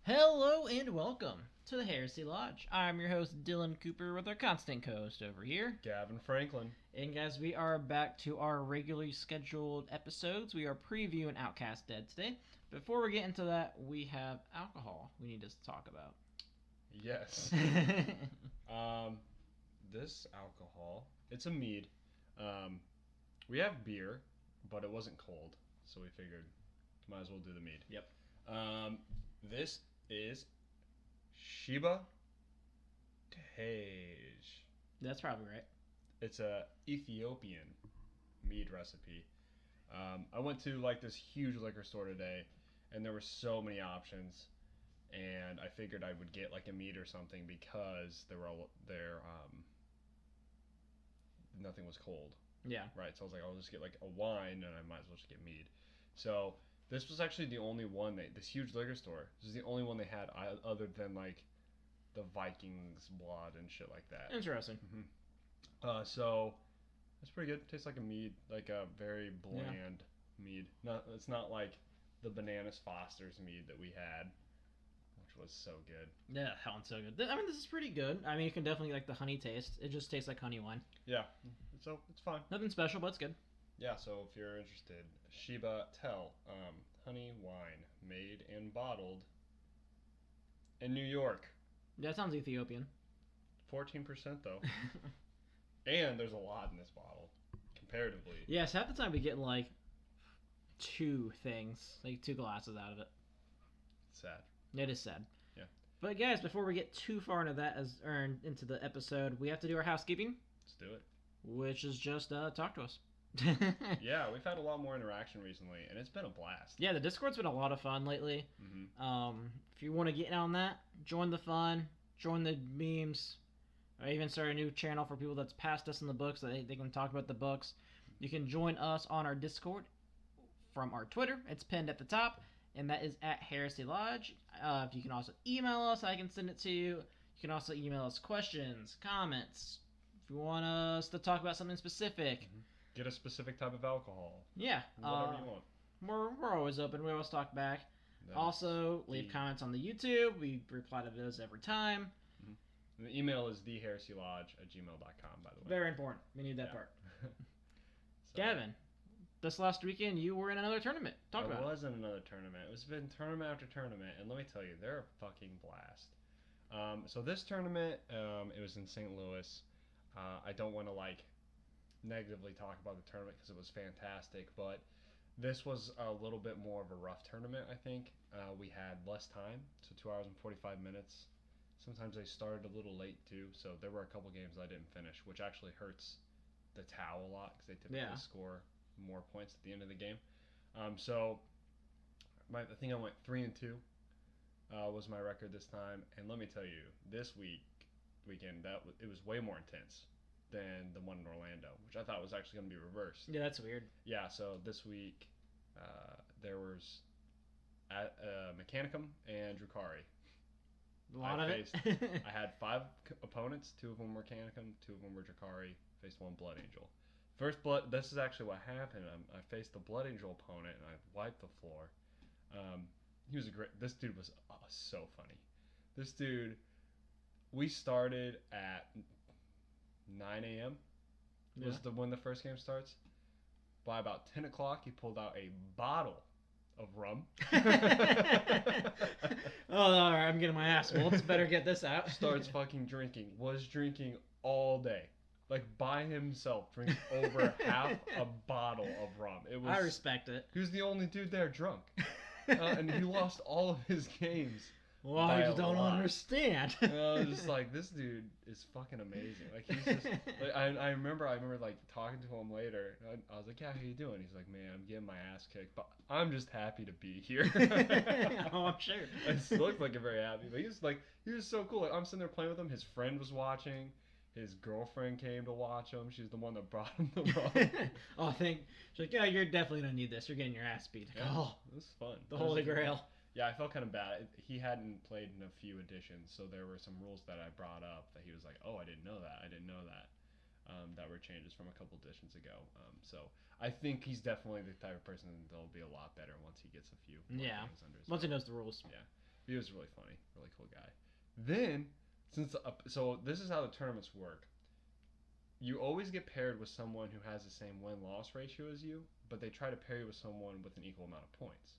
Hello and welcome to the Heresy Lodge. I'm your host, Dylan Cooper, with our constant co-host over here, Gavin Franklin. And guys, we are back to our regularly scheduled episodes. We are previewing Outcast Dead today. Before we get into that, we have alcohol we need to talk about. Yes. This alcohol, it's a mead. We have beer, but it wasn't cold, so we figured might as well do the mead. Yep. This is Sheba Tej. That's probably right. It's a Ethiopian mead recipe. I went to this huge liquor store today, and there were so many options, and I figured I would get a mead or something because nothing was cold. Yeah. Right. So I was like, I'll just get a wine, and I might as well just get mead. So this was actually the only one this huge liquor store. This is the only one they had other than the Vikings blood and shit like that. Interesting. Mm-hmm. So it's pretty good. It tastes like a mead, like a very bland mead. It's not like the Bananas Foster's mead that we had, which was so good. Yeah, that one's so good. I mean, this is pretty good. I mean, you can definitely like the honey taste. It just tastes like honey wine. Yeah, so it's fine. Nothing special, but it's good. Yeah, so if you're interested, Sheba Tell, honey wine made and bottled in New York. That sounds Ethiopian. 14% though. And there's a lot in this bottle, comparatively. Yes, half the time we get two things, two glasses out of it. Sad. It is sad. Yeah. But guys, before we get too far into that, into the episode, we have to do our housekeeping. Let's do it. Which is just talk to us. Yeah, we've had a lot more interaction recently, and it's been a blast. Yeah, the Discord's been a lot of fun lately. Mm-hmm. If you want to get in on that, join the fun, join the memes. I even started a new channel for people that's passed us in the books, so they can talk about the books. You can join us on our Discord from our Twitter. It's pinned at the top, and that is at Heresy Lodge. If you can also email us, I can send it to you. You can also email us questions, comments. If you want us to talk about something specific. Mm-hmm. Get a specific type of alcohol. Yeah. Whatever you want. We're always open. We always talk back. Also, leave comments on the YouTube. We reply to those every time. Mm-hmm. And the email is theheresylodge@gmail.com, by the way. Very important. We need that part. Gavin, this last weekend you were in another tournament. Talk about it. I was in another tournament. It's been tournament after tournament, and let me tell you, they're a fucking blast. So this tournament, it was in St. Louis. I don't want to negatively talk about the tournament because it was fantastic, but this was a little bit more of a rough tournament, I think. We had less time, so 2 hours and 45 minutes. Sometimes they started a little late too, so there were a couple games I didn't finish, which actually hurts the Tau a lot because they typically score more points at the end of the game. So I think I went 3-2 was my record this time, and let me tell you, this weekend it was way more intense than the one in Orlando, which I thought was actually going to be reversed. Yeah, that's weird. Yeah, so this week there was Mechanicum and Drukhari. A lot of it. I had 5 opponents. 2 of them were Mechanicum, 2 of them were Drukhari. Faced 1 Blood Angel. This is actually what happened. I faced the Blood Angel opponent, and I wiped the floor. This dude was so funny. This dude, we started at 9 a.m. was when the first game starts. By about 10 o'clock, he pulled out a bottle of rum. Oh, all right, I'm getting my ass whooped. Better get this out. Starts fucking drinking. Was drinking all day. By himself, drinking over half a bottle of rum. I respect it. He was the only dude there drunk. And he lost all of his games. Well, I just don't understand. I was just this dude is fucking amazing. He's just. I remember talking to him later. I was like, yeah, how you doing? He's like, man, I'm getting my ass kicked, but I'm just happy to be here. Oh, I'm sure. He looked very happy, but he was so cool. I'm sitting there playing with him. His friend was watching. His girlfriend came to watch him. She's the one that brought him the rum. Oh, I think she's like, yeah, you're definitely gonna need this. You're getting your ass beat. Yeah, it was fun. The Holy Grail. Yeah, I felt kind of bad. He hadn't played in a few editions, so there were some rules that I brought up that he was like, "Oh, I didn't know that. That were changes from a couple editions ago. So I think he's definitely the type of person that'll be a lot better once he gets a few games under his belt. Once he knows the rules. Yeah. He was really funny, really cool guy. Then, so this is how the tournaments work. You always get paired with someone who has the same win-loss ratio as you, but they try to pair you with someone with an equal amount of points.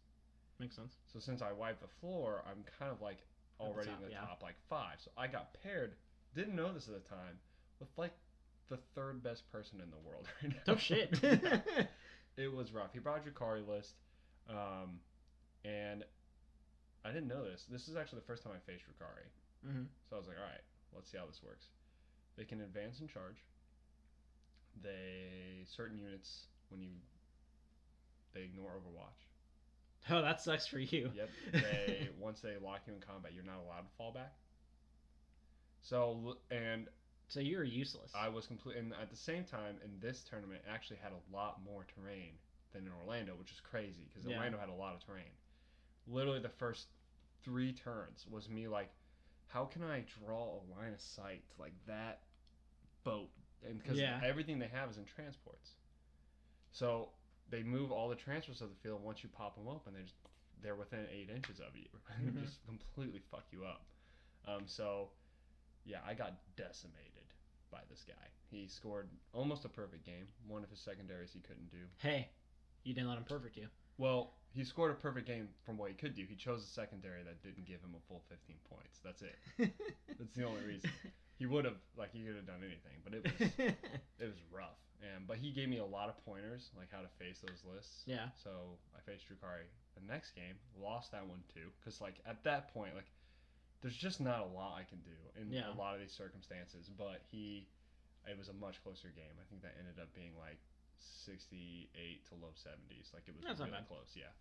Makes sense. So since I wiped the floor, I'm kind of like already top, in the yeah. top like 5. So I got paired, didn't know this at the time, with like the third best person in the world right now. Oh shit. Yeah. It was rough. He brought Drakari list, and I didn't know this. This is actually the first time I faced Drakari. Mm-hmm. So I was like, all right, let's see how this works. They can advance and charge. Certain units they ignore Overwatch. Oh, that sucks for you. Yep. Once they lock you in combat, you're not allowed to fall back. So you're useless. I was and at the same time in this tournament it actually had a lot more terrain than in Orlando, which is crazy because Orlando had a lot of terrain. Literally the first 3 turns was me like, how can I draw a line of sight to like that boat? And because everything they have is in transports, so they move all the transfers of the field. Once you pop them open, they're within 8 inches of you, and just completely fuck you up. So yeah, I got decimated by this guy. He scored almost a perfect game. One of his secondaries he couldn't do. Hey, you didn't let him perfect you. Well, he scored a perfect game from what he could do. He chose a secondary that didn't give him a full 15 points. That's it. That's the only reason. He could have done anything, but it was rough. But he gave me a lot of pointers, like how to face those lists. Yeah. So I faced Drakari the next game, lost that one too, because like at that point, like there's just not a lot I can do in a lot of these circumstances. But it was a much closer game. I think that ended up being like 68 to low 70s. Like it was really close. Yeah.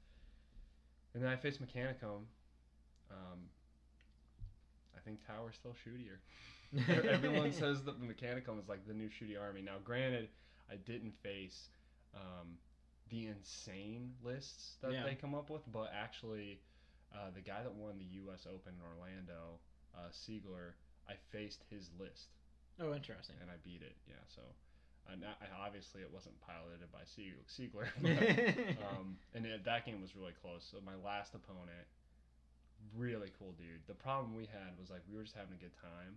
And then I faced Mechanicum. I think Tower's still shootier. Everyone says that the Mechanicum is like the new shooty army. Now, granted, I didn't face the insane lists that they come up with, but actually, the guy that won the U.S. Open in Orlando, Siegler, I faced his list. Oh, interesting. And I beat it. Yeah, so obviously it wasn't piloted by Siegler, but, and that game was really close. So my last opponent, really cool dude. The problem we had was like we were just having a good time.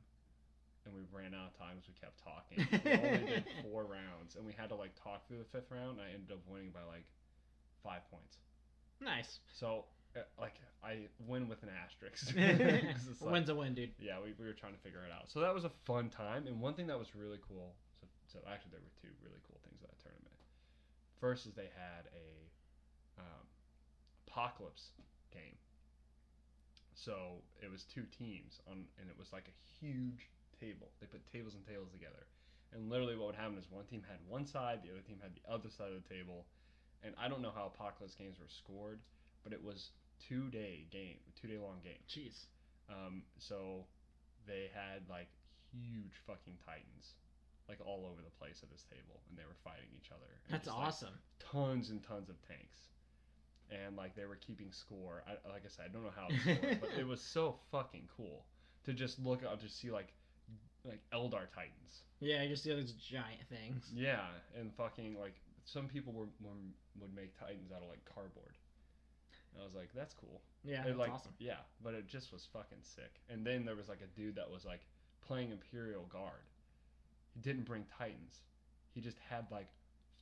And we ran out of time because we kept talking. We only did 4 rounds, and we had to like talk through the 5th round. And I ended up winning by like 5 points. Nice. So like I win with an asterisk. Like, win's a win, dude. Yeah, we were trying to figure it out. So that was a fun time. And one thing that was really cool. So actually there were 2 really cool things at that tournament. First is they had a apocalypse game. So it was 2 teams and it was like a huge table. They put tables and tables together, and literally what would happen is one team had one side, the other team had the other side of the table, and I don't know how apocalypse games were scored, but it was 2-day long game. Jeez. So they had like huge fucking titans like all over the place at this table, and they were fighting each other. That's awesome. Like, tons and tons of tanks, and like they were keeping score. Like I said, I don't know how it scored, but it was so fucking cool to just look up to see like Eldar Titans. Yeah, you just see those giant things. Yeah, and fucking like some people would make Titans out of like cardboard. And I was like, that's cool. Yeah, that's like, awesome. Yeah, but it just was fucking sick. And then there was like a dude that was like playing Imperial Guard. He didn't bring Titans. He just had like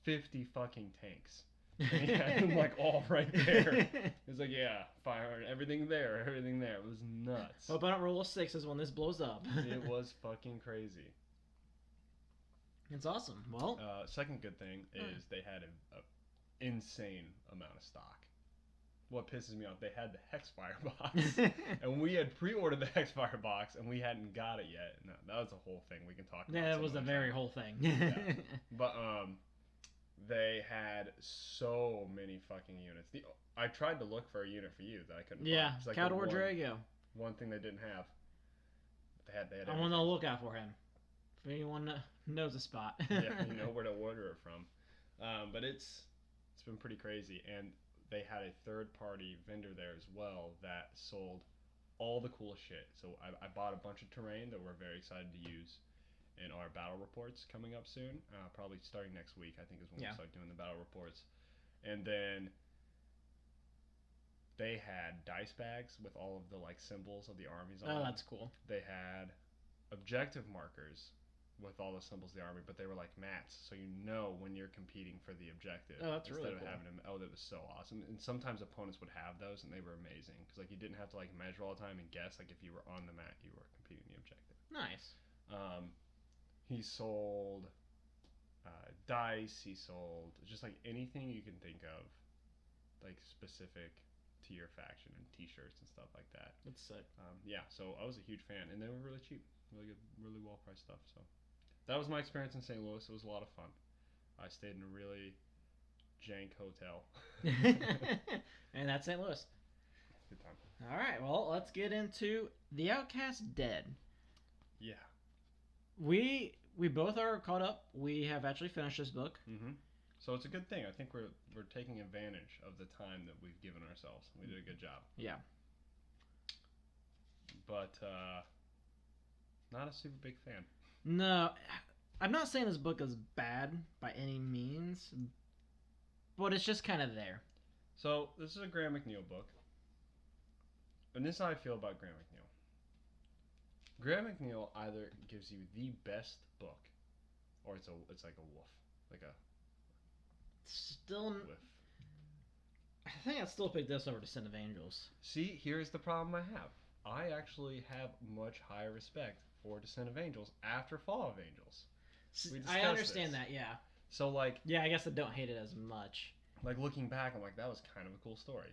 50 fucking tanks. And he had them like all right there. He was like, yeah, fire, everything there. It was nuts. Hope I don't roll a 6s when this blows up. It was fucking crazy. It's awesome. Well, second good thing is they had an insane amount of stock. What pisses me off, they had the Hexfire box, and we had pre-ordered the Hexfire box, and we hadn't got it yet. No, that was a whole thing we can talk about. Yeah, it was a very whole thing. Yeah. But they had so many fucking units. I tried to look for a unit for you that I couldn't find. Like Caldor Drago. One thing they didn't have. They had I'm on the lookout for him. If anyone knows a spot. Yeah, you know where to order it from. But it's been pretty crazy, and they had a third-party vendor there as well that sold all the cool shit. So I bought a bunch of terrain that we're very excited to use in our battle reports coming up soon. Probably starting next week, I think is when we'll start doing the battle reports. And then they had dice bags with all of the like symbols of the armies on Oh, them. that's cool. They had objective markers with all the symbols of the army, but they were like mats, so you know when you're competing for the objective. Oh, that's really instead of cool. having them. Oh, that was so awesome. And sometimes opponents would have those, and they were amazing because like you didn't have to like measure all the time and guess. Like if you were on the mat, you were competing the objective. Nice. He sold dice. He sold just like anything you can think of, like specific to your faction, and T-shirts and stuff like that. That's sick. Yeah, so I was a huge fan, and they were really cheap, really good, really well priced stuff. So that was my experience in St. Louis. It was a lot of fun. I stayed in a really jank hotel. And that's St. Louis. Good time. All right, well, let's get into The Outcast Dead. Yeah. We both are caught up. We have actually finished this book. Mm-hmm. So it's a good thing. I think we're taking advantage of the time that we've given ourselves. We did a good job. Yeah. But not a super big fan. No, I'm not saying this book is bad by any means, but it's just kind of there. So this is a Graham McNeill book. And this is how I feel about Graham McNeill. Graham McNeill either gives you the best book, or it's like a wolf, like a Still, whiff. I think I'd still pick this over Descent of Angels. See, here's the problem I have. I actually have much higher respect for Descent of Angels after Fall of Angels. I understand that, yeah. So like, yeah, I guess I don't hate it as much. Like looking back, I'm like, that was kind of a cool story,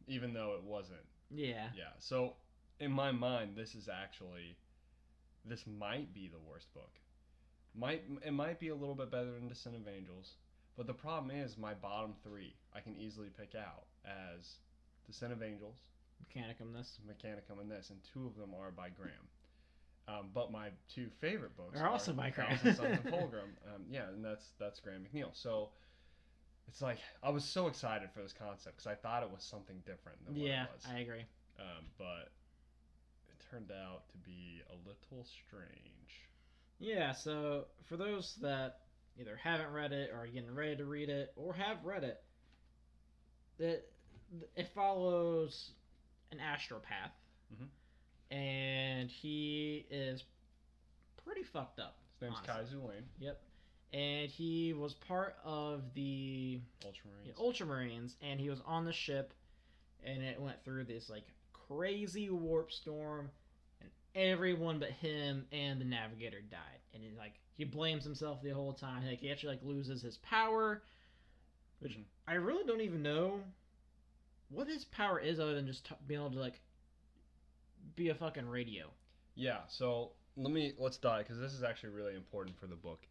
even though it wasn't. Yeah. Yeah. So in my mind, this might be the worst book. It might be a little bit better than Descent of Angels, but the problem is my bottom three I can easily pick out as Descent of Angels, Mechanicum, and this, and two of them are by Graham. But my two favorite books are also by Graham. Thousand Sons of Fulgrim. Yeah, and that's Graham McNeill. So it's like I was so excited for this concept because I thought it was something different than what it was. Yeah, I agree. But it turned out to be a little strange. Yeah, so for those that either haven't read it or are getting ready to read it or have read it, it follows an astropath. Mm-hmm. And he is pretty fucked up. His name's Kai Zulaine. Yep. And he was part of the Ultramarines, and he was on the ship, and it went through this like crazy warp storm, and everyone but him and the navigator died. And he blames himself the whole time. Like he actually loses his power, which I really don't even know what his power is other than just being able to be a fucking radio. Yeah, so let's dive, because this is actually really important for the book,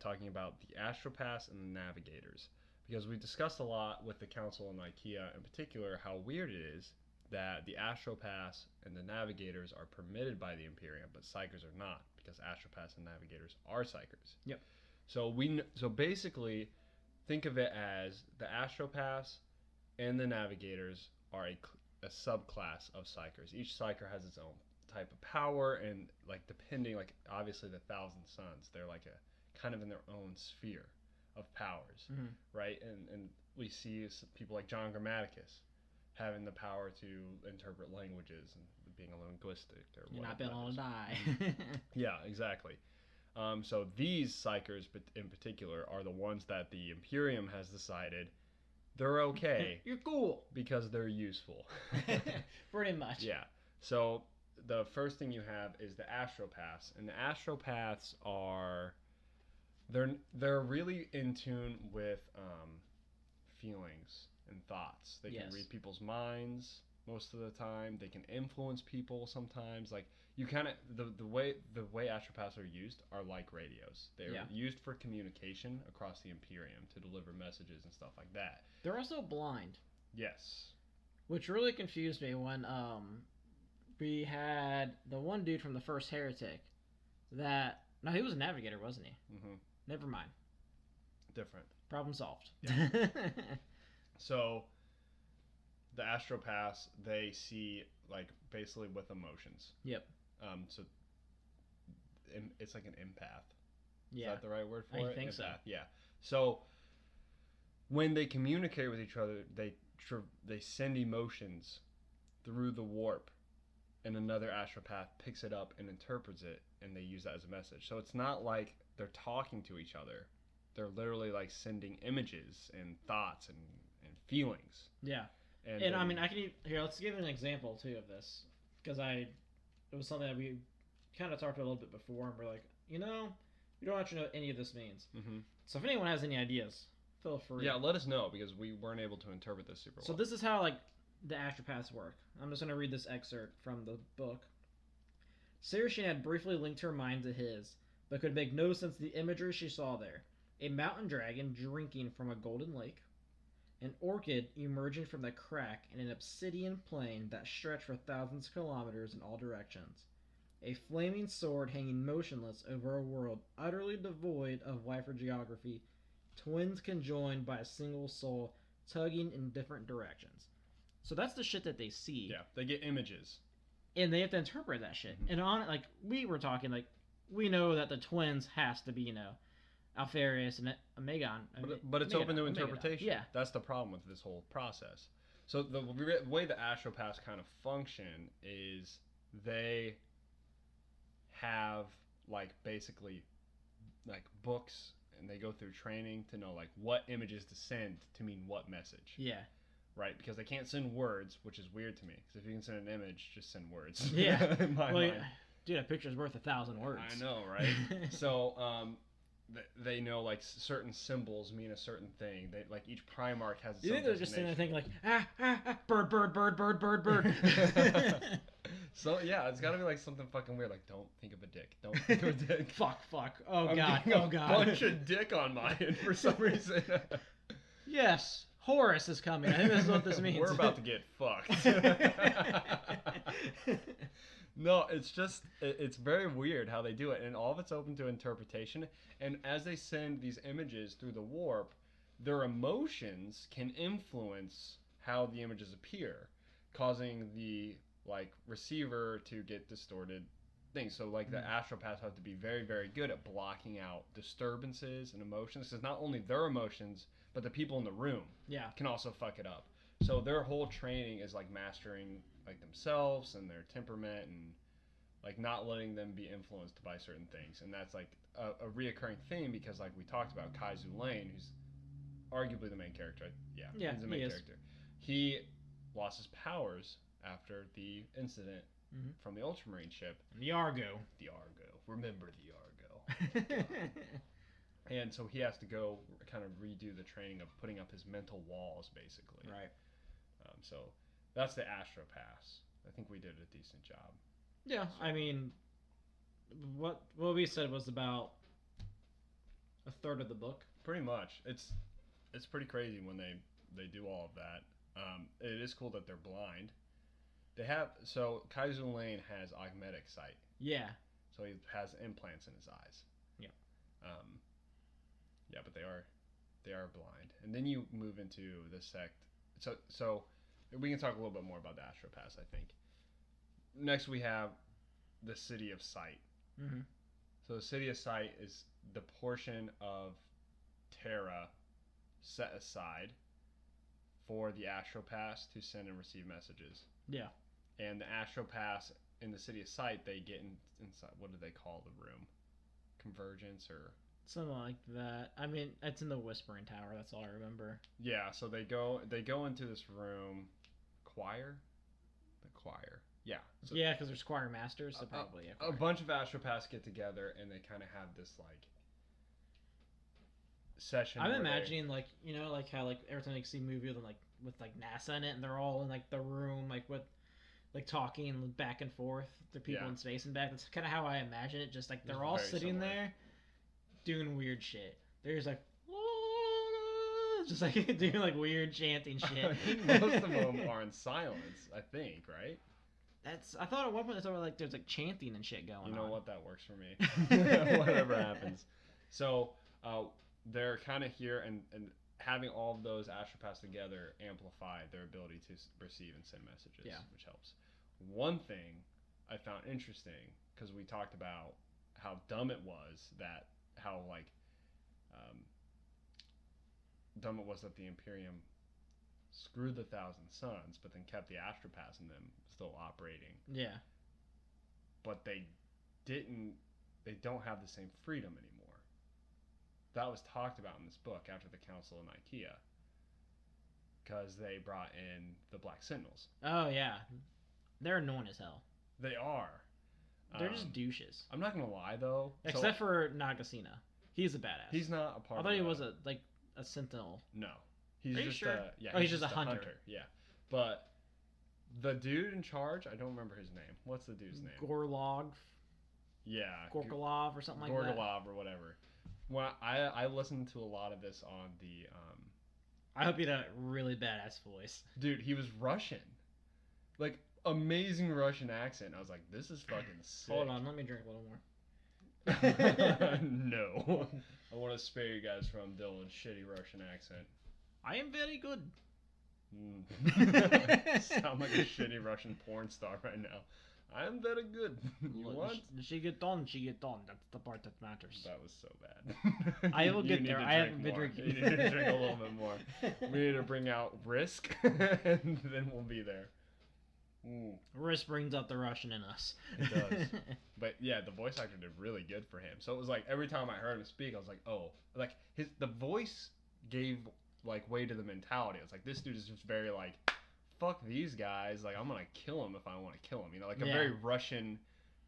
talking about the Astropaths and the Navigators, because we discussed a lot with the Council and IKEA in particular how weird it is that the Astropaths and the Navigators are permitted by the Imperium, but Psychers are not, because Astropaths and Navigators are Psychers. Yep. So basically, think of it as the Astropaths and the Navigators are a subclass of Psychers. Each Psycher has its own type of power, and depending, obviously the Thousand Sons, they're a kind of in their own sphere of powers, right? And we see people like John Grammaticus having the power to interpret languages and being a linguistic or You're not being able to die. Yeah, exactly. So these Psychers, in particular, are the ones that the Imperium has decided they're okay. You're cool. Because they're useful. Pretty much. Yeah. So the first thing you have is the Astropaths. And the Astropaths are... They're really in tune with feelings and thoughts. They can read people's minds most of the time. They can influence people sometimes. You kind of... The way Astropaths are used are like radios. They're used for communication across the Imperium to deliver messages and stuff like that. They're also blind. Yes. Which really confused me when we had the one dude from the first Heretic that... No, he was a navigator, wasn't he? Mm-hmm. Never mind. Different. Problem solved. Yeah. So, the Astropaths, they see, basically with emotions. Yep. So, it's like an empath. Yeah. Is that the right word for it? I think empath. so. Yeah. So, when they communicate with each other, they they send emotions through the warp, and another astropath picks it up and interprets it, and they use that as a message. So it's not like they're talking to each other. They're literally like sending images and thoughts and feelings. Yeah. And And I mean, here. Let's give an example too of this, because it was something that we kind of talked about a little bit before, and we're like, we don't actually know what any of this means. Mm-hmm. So if anyone has any ideas, feel free. Yeah, let us know, because we weren't able to interpret this super well. So this is how like the Astropaths work. I'm just gonna read this excerpt from the book. Saracen had briefly linked her mind to his, but could make no sense of the imagery she saw there. A mountain dragon drinking from a golden lake, an orchid emerging from the crack in an obsidian plain that stretched for thousands of kilometers in all directions, a flaming sword hanging motionless over a world utterly devoid of life or geography, twins conjoined by a single soul tugging in different directions. So that's the shit that they see. Yeah, they get images. And they have to interpret that shit. Mm-hmm. And on like we were talking, like we know that the twins has to be, Alpharius and Omegon. But it's open to interpretation. Yeah. That's the problem with this whole process. So the way the Astropaths kind of function is they have like basically like books, and they go through training to know like what images to send to mean what message. Yeah. Right, because they can't send words, which is weird to me. Because if you can send an image, just send words. Yeah. In my mind. Dude, a picture's worth 1,000 words. I know, right? So, they know like certain symbols mean a certain thing. They like each Primarch has its You own think they're just sitting there designation. thinking like, bird, bird, bird, bird, bird, bird. So yeah, it's got to be like something fucking weird. Like, don't think of a dick. Don't think of a dick. Fuck. Oh I'm god. getting Oh a god. bunch of dick on my end for some reason. Yes, Horus is coming. I think this is what this means. We're about to get fucked. No, it's very weird how they do it, and all of it's open to interpretation. And as they send these images through the warp, their emotions can influence how the images appear, causing the like receiver to get distorted things. So like the Astropaths have to be very, very good at blocking out disturbances and emotions, because not only their emotions, but the people in the room can also fuck it up. So their whole training is like mastering like themselves and their temperament, and like not letting them be influenced by certain things. And that's like a reoccurring theme, because like we talked about Kaizu Lane, who's arguably the main character. Yeah, he's the main character. He lost his powers after the incident from the Ultramarine ship. The Argo. Remember the Argo. And so he has to go kind of redo the training of putting up his mental walls, basically. Right. So that's the Astropaths. I think we did a decent job. Yeah, I mean, what we said was about a third of the book. Pretty much. It's pretty crazy when they do all of that. It is cool that they're blind. So Kaizu Lane has augmetic sight. Yeah. So he has implants in his eyes. Yeah. Yeah, but they are blind. And then you move into the sect. So we can talk a little bit more about the Astropaths, I think. Next we have the City of Sight. Mm-hmm. So the City of Sight is the portion of Terra set aside for the Astropaths to send and receive messages. Yeah. And the Astropaths in the City of Sight, they get inside. What do they call the room? Convergence or something like that. I mean, it's in the Whispering Tower. That's all I remember. Yeah. So they go into this room. Choir. The choir. Yeah. So yeah, because there's choir masters. So probably a bunch of Astropaths get together, and they kind of have this like session. I'm imagining like like how like every time you see a movie with with NASA in it, and they're all in like the room like with like talking back and forth to people in space and back. That's kind of how I imagine it. Just like they're all sitting there doing weird shit. They're just like just like doing like weird chanting shit. I think most of them are in silence. I think, right? I thought at one point there's like chanting and shit going on. You know what? That works for me. Whatever happens. So they're kind of here, and having all of those Astropaths together amplify their ability to receive and send messages, which helps. One thing I found interesting, because we talked about how dumb it was that dumb it was that the Imperium screw the Thousand Suns, but then kept the Astropaths and them still operating. Yeah. But they don't have the same freedom anymore. That was talked about in this book after the Council of Nicaea, because they brought in the Black Sentinels. Oh yeah, they're annoying as hell. They are. They're just douches. I'm not gonna lie though. Except for Nagasena, he's a badass. He's not a part. I thought he was a sentinel. No, he's Are just you sure? he's just a hunter. Yeah, but the dude in charge, I don't remember his name. What's the dude's name? Gorlog. Yeah. Gorkolov or something like that. Gorkolov or whatever. Well, I listened to a lot of this on the. I hope he had a really badass voice. Dude, he was Russian, like amazing Russian accent. I was like, this is fucking sick. Hold on, let me drink a little more. No, I want to spare you guys from Dylan's shitty Russian accent. I am very good. Sound like a shitty Russian porn star right now. I am very good. You want? She get on, she get on. That's the part that matters. That was so bad. I will get there. I haven't been drinking. You need to drink a little bit more. We need to bring out Risk, and then we'll be there. Risk brings out the Russian in us. It does. But yeah, the voice actor did really good for him. So it was like every time I heard him speak, I was like, oh, like the voice gave like way to the mentality. I was like, this dude is just very like, fuck these guys, like I'm gonna kill him if I want to kill him, you know, like a very Russian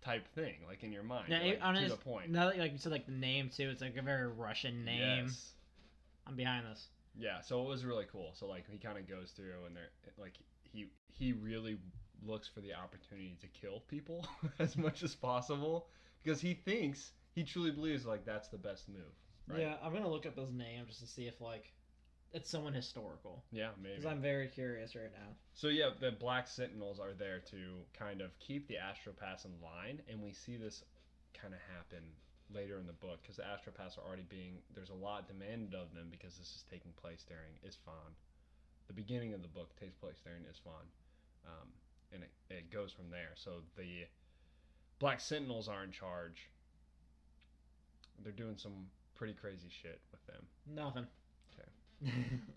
type thing, like in your mind, like, to the point. Now that like you said, like the name too, it's like a very Russian name. Yes. I'm behind this. Yeah, so it was really cool. So like he kind of goes through, and they're like he really looks for the opportunity to kill people as much as possible, because he truly believes like that's the best move. Right? Yeah, I'm gonna look up his name just to see if like it's someone historical. Yeah, maybe. Because I'm very curious right now. So yeah, the Black Sentinels are there to kind of keep the Astropaths in line, and we see this kind of happen later in the book, because the Astropaths are already there's a lot demanded of them, because this is taking place during Isfahan. The beginning of the book takes place during Isfahan, and it goes from there. So the Black Sentinels are in charge. They're doing some pretty crazy shit with them. Nothing.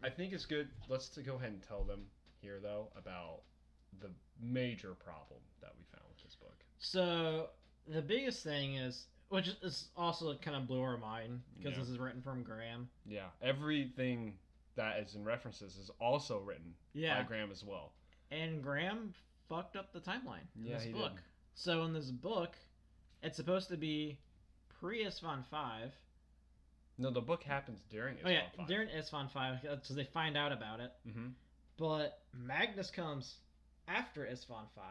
I think it's good. Let's go ahead and tell them here, though, about the major problem that we found with this book. So, the biggest thing is, which is also kind of blew our mind, because this is written from Graham. Yeah, everything that is in references is also written by Graham as well. And Graham fucked up the timeline in this book. Did. So, in this book, it's supposed to be pre-Isfahan 5. No, the book happens during Isfahan 5. Oh yeah, during Isfahan 5, because they find out about it. Mm-hmm. But Magnus comes after Isfahan 5,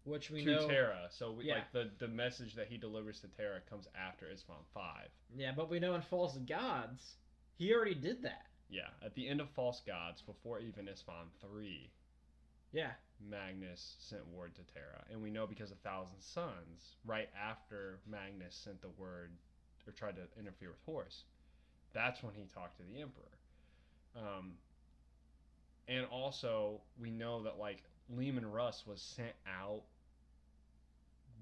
which we know... To Terra. So, like, the message that he delivers to Terra comes after Isfahan 5. Yeah, but we know in False Gods, he already did that. Yeah, at the end of False Gods, before even Isfahan 3... Yeah. Magnus sent word to Terra. And we know because of Thousand Suns, right after Magnus sent the word, or tried to interfere with Horus, that's when he talked to the Emperor. And also, we know that, like, Lehman Russ was sent out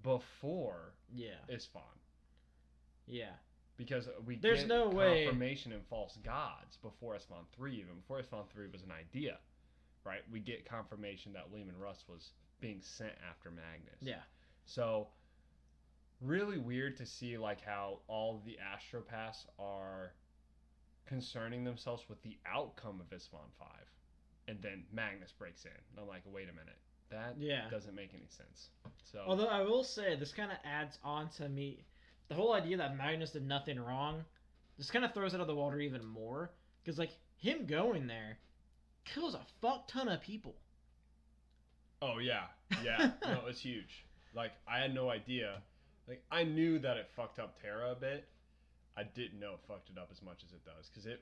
before Isfahan. Yeah. Because There's no way confirmation in False Gods before Isfahan 3 even. Before Isfahan 3 was an idea, right? We get confirmation that Lehman Russ was being sent after Magnus. Yeah. So, really weird to see, like, how all the Astropaths are concerning themselves with the outcome of Isfahan 5, and then Magnus breaks in. And I'm like, wait a minute, that doesn't make any sense. So, although I will say this kind of adds on to me, the whole idea that Magnus did nothing wrong, just kind of throws it out of the water even more, because like him going there kills a fuck ton of people. Oh yeah, no, it's huge. Like I had no idea. Like I knew that it fucked up Terra a bit. I didn't know it fucked it up as much as it does, because it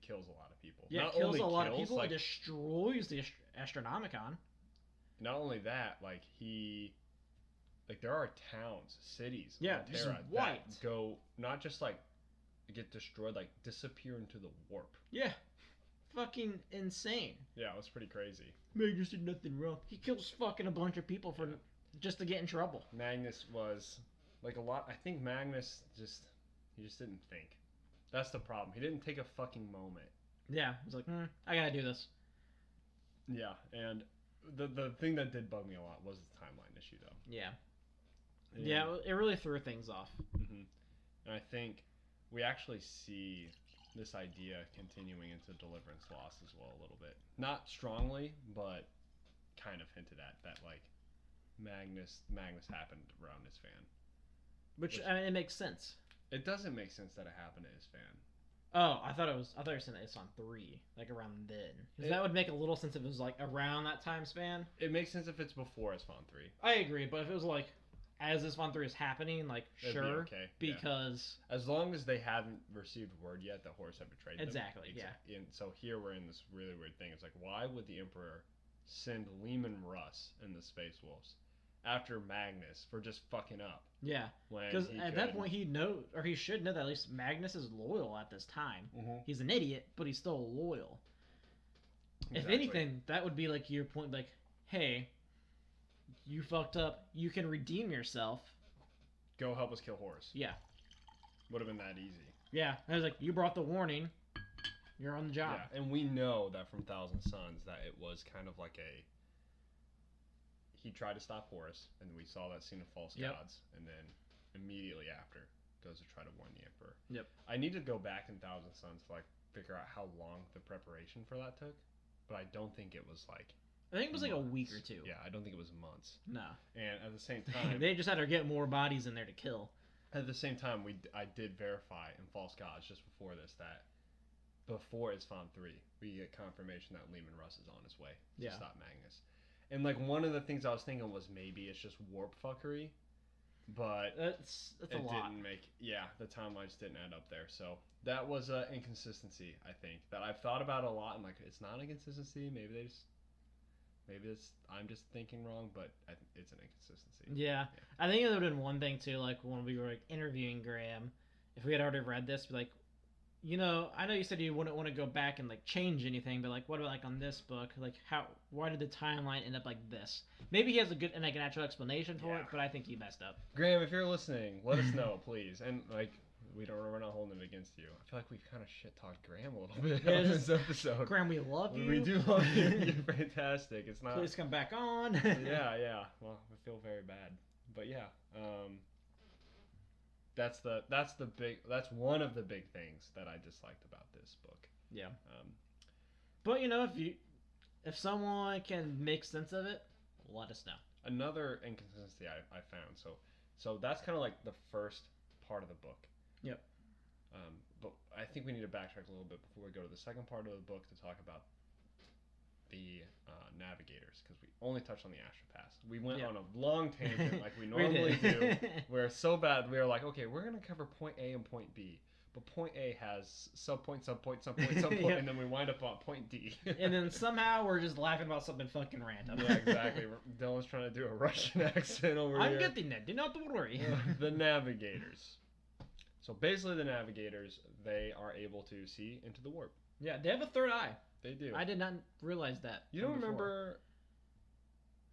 kills a lot of people. Yeah, it kills a lot of people. Like, it destroys the Astronomicon. Not only that, like there are towns, cities on Terra that go not just like get destroyed, like disappear into the warp. Yeah, fucking insane. Yeah, it was pretty crazy. Magnus did nothing wrong. He kills fucking a bunch of people for just to get in trouble. Magnus was like a lot. I think Magnus he just didn't think. That's the problem. He didn't take a fucking moment. Yeah, he's like, I gotta do this. Yeah, and the thing that did bug me a lot was the timeline issue, though. Yeah. And, Yeah, it really threw things off. hmm And I think we actually see this idea continuing into Deliverance Lost as well a little bit. Not strongly, but kind of hinted at that, like, Magnus happened around his fan. Which I mean, it makes sense. It doesn't make sense that it happened to his fan. Oh, I thought you were saying that it's on 3, like around then. Because that would make a little sense if it was like around that time span. It makes sense if it's before Isfon 3. I agree, but if it was like as Isfon 3 is happening, like It'd sure, be okay, because as long as they haven't received word yet that Horus had betrayed them. Exactly, yeah. And so here we're in this really weird thing. It's like, why would the Emperor send Lehman Russ and the Space Wolves after Magnus for just fucking up? Yeah, because at that point he should know that at least Magnus is loyal at this time. Mm-hmm. He's an idiot, but he's still loyal. Exactly. If anything, that would be like your point, like, hey, you fucked up. You can redeem yourself. Go help us kill Horus. Yeah. Would have been that easy. Yeah, I was like, you brought the warning. You're on the job. Yeah, and we know that from Thousand Sons that it was kind of like he tried to stop Horus, and we saw that scene of false gods, and then immediately after goes to try to warn the Emperor. Yep. I need to go back in Thousand Sons to like figure out how long the preparation for that took, but I don't think it was like. I think it was like months. a week or 2. Yeah, I don't think it was months. No. And at the same time, they just had to get more bodies in there to kill. At the same time, I did verify in False Gods just before this that before Isfon 3, we get confirmation that Lehman Russ is on his way to stop Magnus. And like one of the things I was thinking was maybe it's just warp fuckery, but that's a lot. Didn't make the timelines didn't add up there. So that was an inconsistency, I think, that I've thought about a lot. I'm like, it's not an inconsistency. Maybe I'm just thinking wrong, but it's an inconsistency. Yeah. I think it would have been one thing too, like when we were like interviewing Graham, if we had already read this, be like, you know, I know you said you wouldn't want to go back and like change anything, but like, what about like on this book? Like, why did the timeline end up like this? Maybe he has a good and like an actual explanation for it, but I think he messed up. Graham, if you're listening, let us know, please. And like, we're not holding it against you. I feel like we've kind of shit talked Graham a little bit in this episode. Graham, we love you. We do love you. You're fantastic. It's not. Please come back on. yeah. Well, I feel very bad, but yeah. That's one of the big things that I disliked about this book. Yeah. But you know, if someone can make sense of it, let us know. Another inconsistency I found. So that's kind of like the first part of the book. Yep. But I think we need to backtrack a little bit before we go to the second part of the book to talk about the navigators, because we only touched on the Astropaths. We went on a long tangent like we normally do. We're so bad. We were like, okay, we're going to cover point A and point B. But point A has subpoint, Yep. and then we wind up on point D. And then somehow we're just laughing about something fucking random. Yeah, exactly. Dylan's trying to do a Russian accent over here. I'm getting it. Do not worry. The navigators. So basically the navigators, they are able to see into the warp. Yeah, they have a third eye. They do. I did not realize that. You don't remember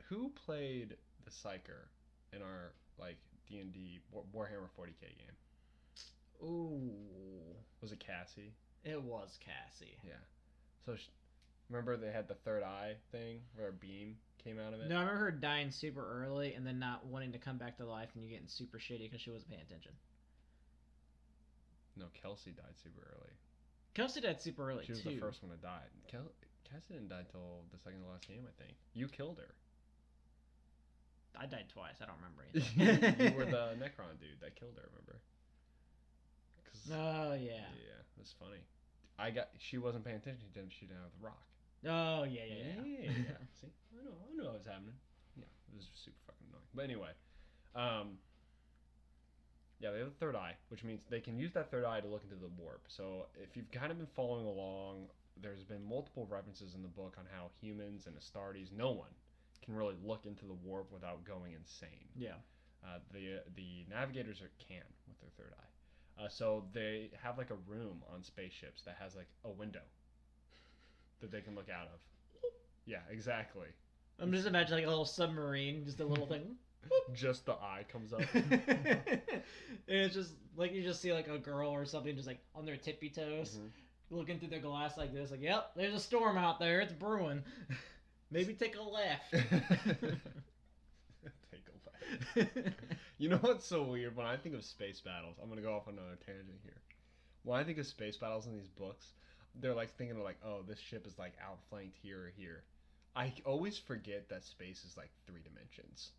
who played the Psyker in our like D&D Warhammer 40k game? Ooh. Was it Cassie? It was Cassie. Yeah. So remember they had the third eye thing where a beam came out of it? No, I remember her dying super early and then not wanting to come back to life and you getting super shitty because she wasn't paying attention. No, Kelsey died super early. Kelsey died super early, too. She was too. the first one to die. Cassie didn't die till the second to last game, I think. You killed her. I died twice. I don't remember anything. You were the Necron dude that killed her, remember? Oh, yeah. Yeah, that's funny. She wasn't paying attention. She didn't have the rock. Oh, yeah. See? I knew what was happening. Yeah, it was super fucking annoying. But anyway, yeah, they have a third eye, which means they can use that third eye to look into the warp. So if you've kind of been following along, there's been multiple references in the book on how humans and Astartes, no one can really look into the warp without going insane. Yeah. The navigators can with their third eye. So they have like a room on spaceships that has like a window that they can look out of. Yeah, exactly. I'm just imagining like a little submarine, just a little thing. Just the eye comes up. And it's just like you just see like a girl or something just like on their tippy toes, looking through their glass like this, like, yep, there's a storm out there, it's brewing. Maybe take a left. Take a left. You know what's so weird? When I think of space battles, I'm gonna go off on another tangent here. When I think of space battles in these books, they're like thinking of like, oh, this ship is like outflanked here or here. I always forget that space is like 3 dimensions.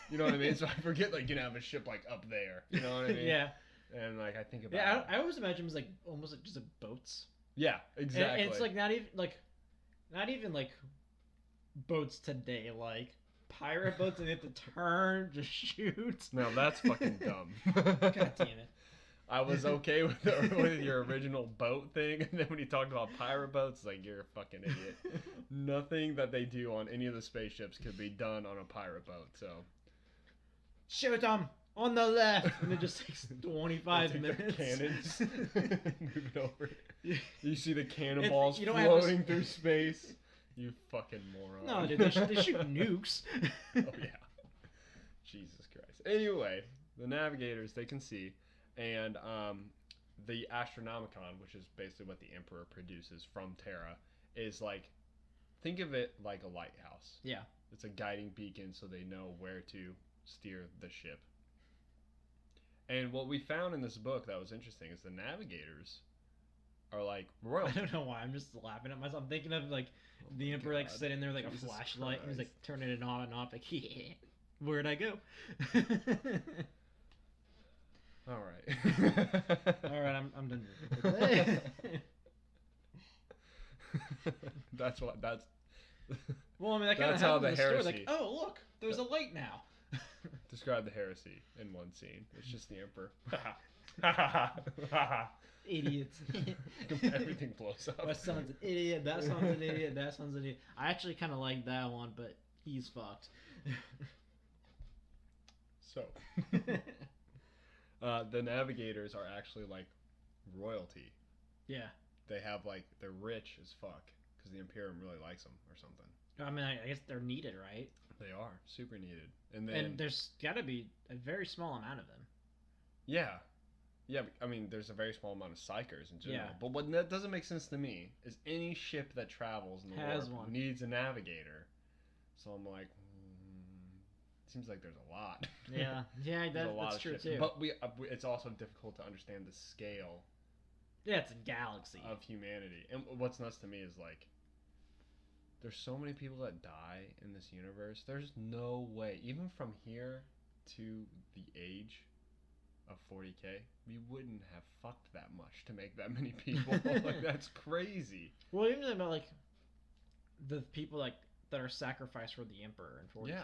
You know what I mean? So I forget like you know have a ship like up there. You know what I mean? Yeah. And like I think about Yeah, I always imagine it was like almost like just like boats. yeah, exactly. And it's like not even like boats today, like pirate boats, and they have to turn, just shoot. No, that's fucking dumb. God damn it. I was okay with your original boat thing, and then when you talked about pirate boats, it's like you're a fucking idiot. Nothing that they do on any of the spaceships could be done on a pirate boat. So shoot them on the left, and it just takes 25 minutes. Cannons, move it over. Yeah. You see the cannonballs you don't floating through space. You fucking moron. No, dude, they shoot nukes. Oh yeah. Jesus Christ. Anyway, the navigators they can see. And the Astronomicon, which is basically what the Emperor produces from Terra, is like, think of it like a lighthouse. Yeah. It's a guiding beacon so they know where to steer the ship. And what we found in this book that was interesting is the navigators are like royalty. I don't know why. I'm just laughing at myself. I'm thinking of like the Emperor like sitting there like Jesus a flashlight. Christ. And he's like turning it on and off. Like, yeah, where'd I go? All right. All right, I'm done with it. That's. Well, I mean, that kind of how happened in the the heresy. story. Like, oh, look, there's a light now. Describe the heresy in one scene. It's just the Emperor. Idiots. Everything blows up. My son's an idiot. That son's an idiot. That son's an idiot. I actually kind of like that one, but he's fucked. So. The navigators are actually like royalty. Yeah. They have like they're rich as fuck because the Imperium really likes them or something. I mean, I guess they're needed, right? They are super needed, and then there's got to be a very small amount of them. Yeah. I mean, there's a very small amount of psychers in general. Yeah. But what that doesn't make sense to me is any ship that travels in the Has world one. needs a navigator. So I'm like, seems like there's a lot. Yeah, that's true ships. too. But it's also difficult to understand the scale. Yeah, it's a galaxy of humanity. And what's nuts to me is like, there's so many people that die in this universe. There's no way, even from here to the age of 40K, we wouldn't have fucked that much to make that many people. Like that's crazy. Well, even about like the people like that are sacrificed for the Emperor in 40K. Yeah.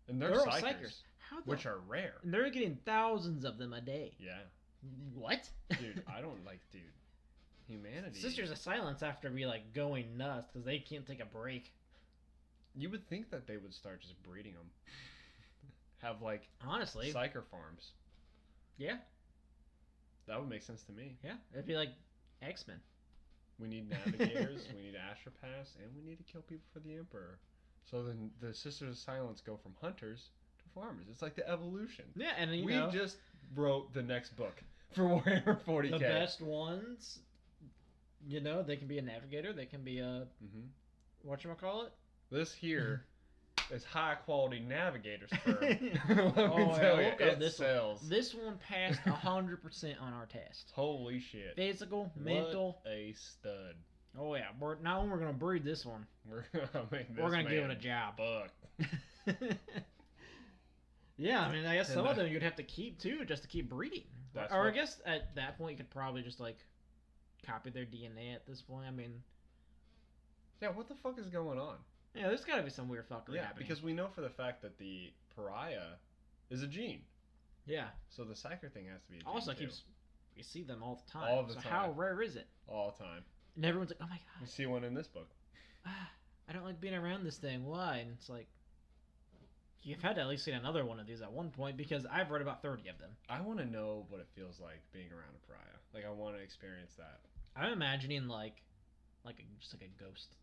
And they're all psychers, which are rare. And they're getting thousands of them a day. Yeah. What? Dude, I don't like, humanity. Sisters of Silence have to be like going nuts because they can't take a break. You would think that they would start just breeding them. Have like honestly psyker farms. Yeah. That would make sense to me. Yeah, it'd be like X-Men. We need navigators, we need astropaths, and we need to kill people for the Emperor. So then the Sisters of Silence go from hunters to farmers. It's like the evolution. Yeah, and we just wrote the next book for Warhammer 40K. The best ones, they can be a navigator. They can be a whatchamacallit? This here is high quality navigators for this sells. This one passed 100% on our test. Holy shit! Physical, mental, what a stud. Oh yeah, we're gonna breed this one. We're gonna make this. We're gonna give it a job. Buck. Yeah, I mean, I guess some of them you'd have to keep too, just to keep breeding. I guess at that point you could probably just like copy their DNA at this point. I mean, yeah, what the fuck is going on? Yeah, there's gotta be some weird fuckery happening. Because we know for the fact that the pariah is a gene. Yeah. So the psyker thing has to be a gene also too. We see them all the time. All the time. How rare is it? All the time. And everyone's like, oh my god. We see one in this book. I don't like being around this thing. Why? And it's like, you've had to at least see another one of these at one point because I've read about 30 of them. I want to know what it feels like being around a pariah. Like, I want to experience that. I'm imagining just like a ghost.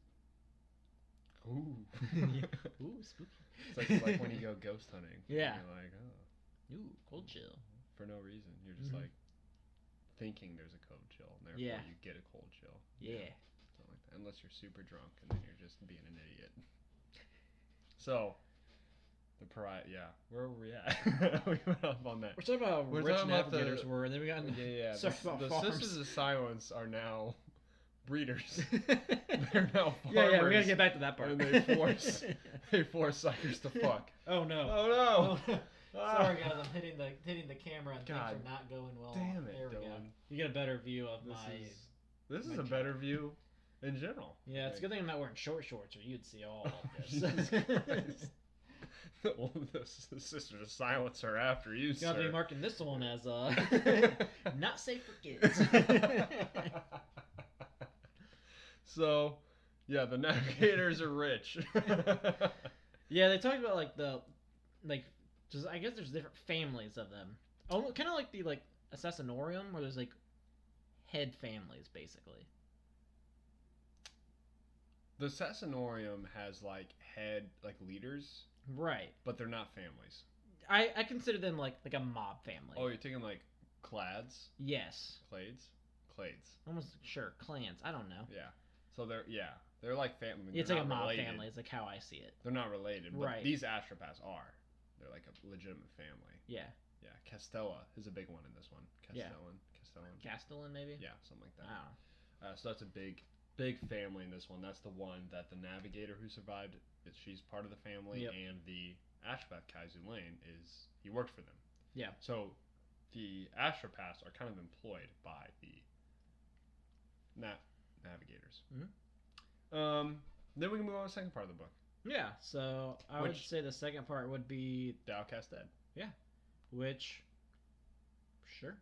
Ooh. Ooh, spooky. It's like when you go ghost hunting. Yeah. You're like, oh. Ooh, cold chill. For no reason. You're just like thinking there's a cold chill, and therefore you get a cold chill. Yeah. Something like that. Unless you're super drunk, and then you're just being an idiot. So, the pariah, yeah. Where were we at? We went up on that. We're talking about We're rich talking about navigators were, and then we got into Yeah. sorry about The farms. Sisters of Silence are now breeders. They're now farmers. Yeah, we gotta get back to that part. And they force suckers to fuck. Oh no. Oh no. Oh, sorry guys, I'm hitting the camera and God things are not going well. Damn it, There we go. Dylan. You get a better view of This is my a better view in general. Yeah, it's a good thing I'm not wearing short shorts, or you'd see all of this. Jesus Christ. Well, the Sisters of Silence are after you, Gotta sir. be marking this one as not safe for kids. So, yeah, the navigators are rich. Yeah, they talked about just I guess there's different families of them. Almost kind of like the Assassinorium, where there's head families basically. The Assassinorium has head leaders, Right. but they're not families. I consider them like a mob family. Oh, you're thinking clads? Yes. Clades. Almost sure clans. I don't know. Yeah. So they're like family. It's they're like a not mob related. family. It's like how I see it. They're not related, but Right. these Astropaths are. They're like a legitimate family. Yeah. Yeah, Castella is a big one in this one. Yeah. Castellan. Castellan maybe. Yeah, something like that. I don't know. So that's a big family in this one. That's the one that the navigator who survived, she's part of the family, Yep. and the Astropath Kaizu Lane he worked for them. Yeah. So the Astropaths are kind of employed by the navigators. Mhm. Then we can move on to the second part of the book. Yeah. So I would say the second part would be The Outcast Dead. which. Sure.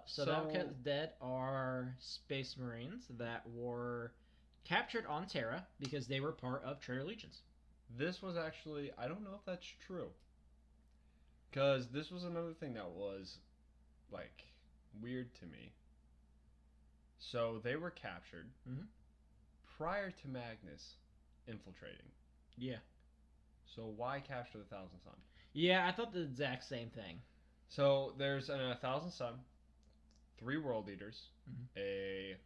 So the Outcast Dead are space marines that were captured on Terra because they were part of Traitor Legions. This was actually, I don't know if that's true. Because this was another thing that was, weird to me. So they were captured prior to Magnus infiltrating. Yeah. So why capture the Thousand Sun? Yeah, I thought the exact same thing. So there's a Thousand Sun, 3 World Eaters, a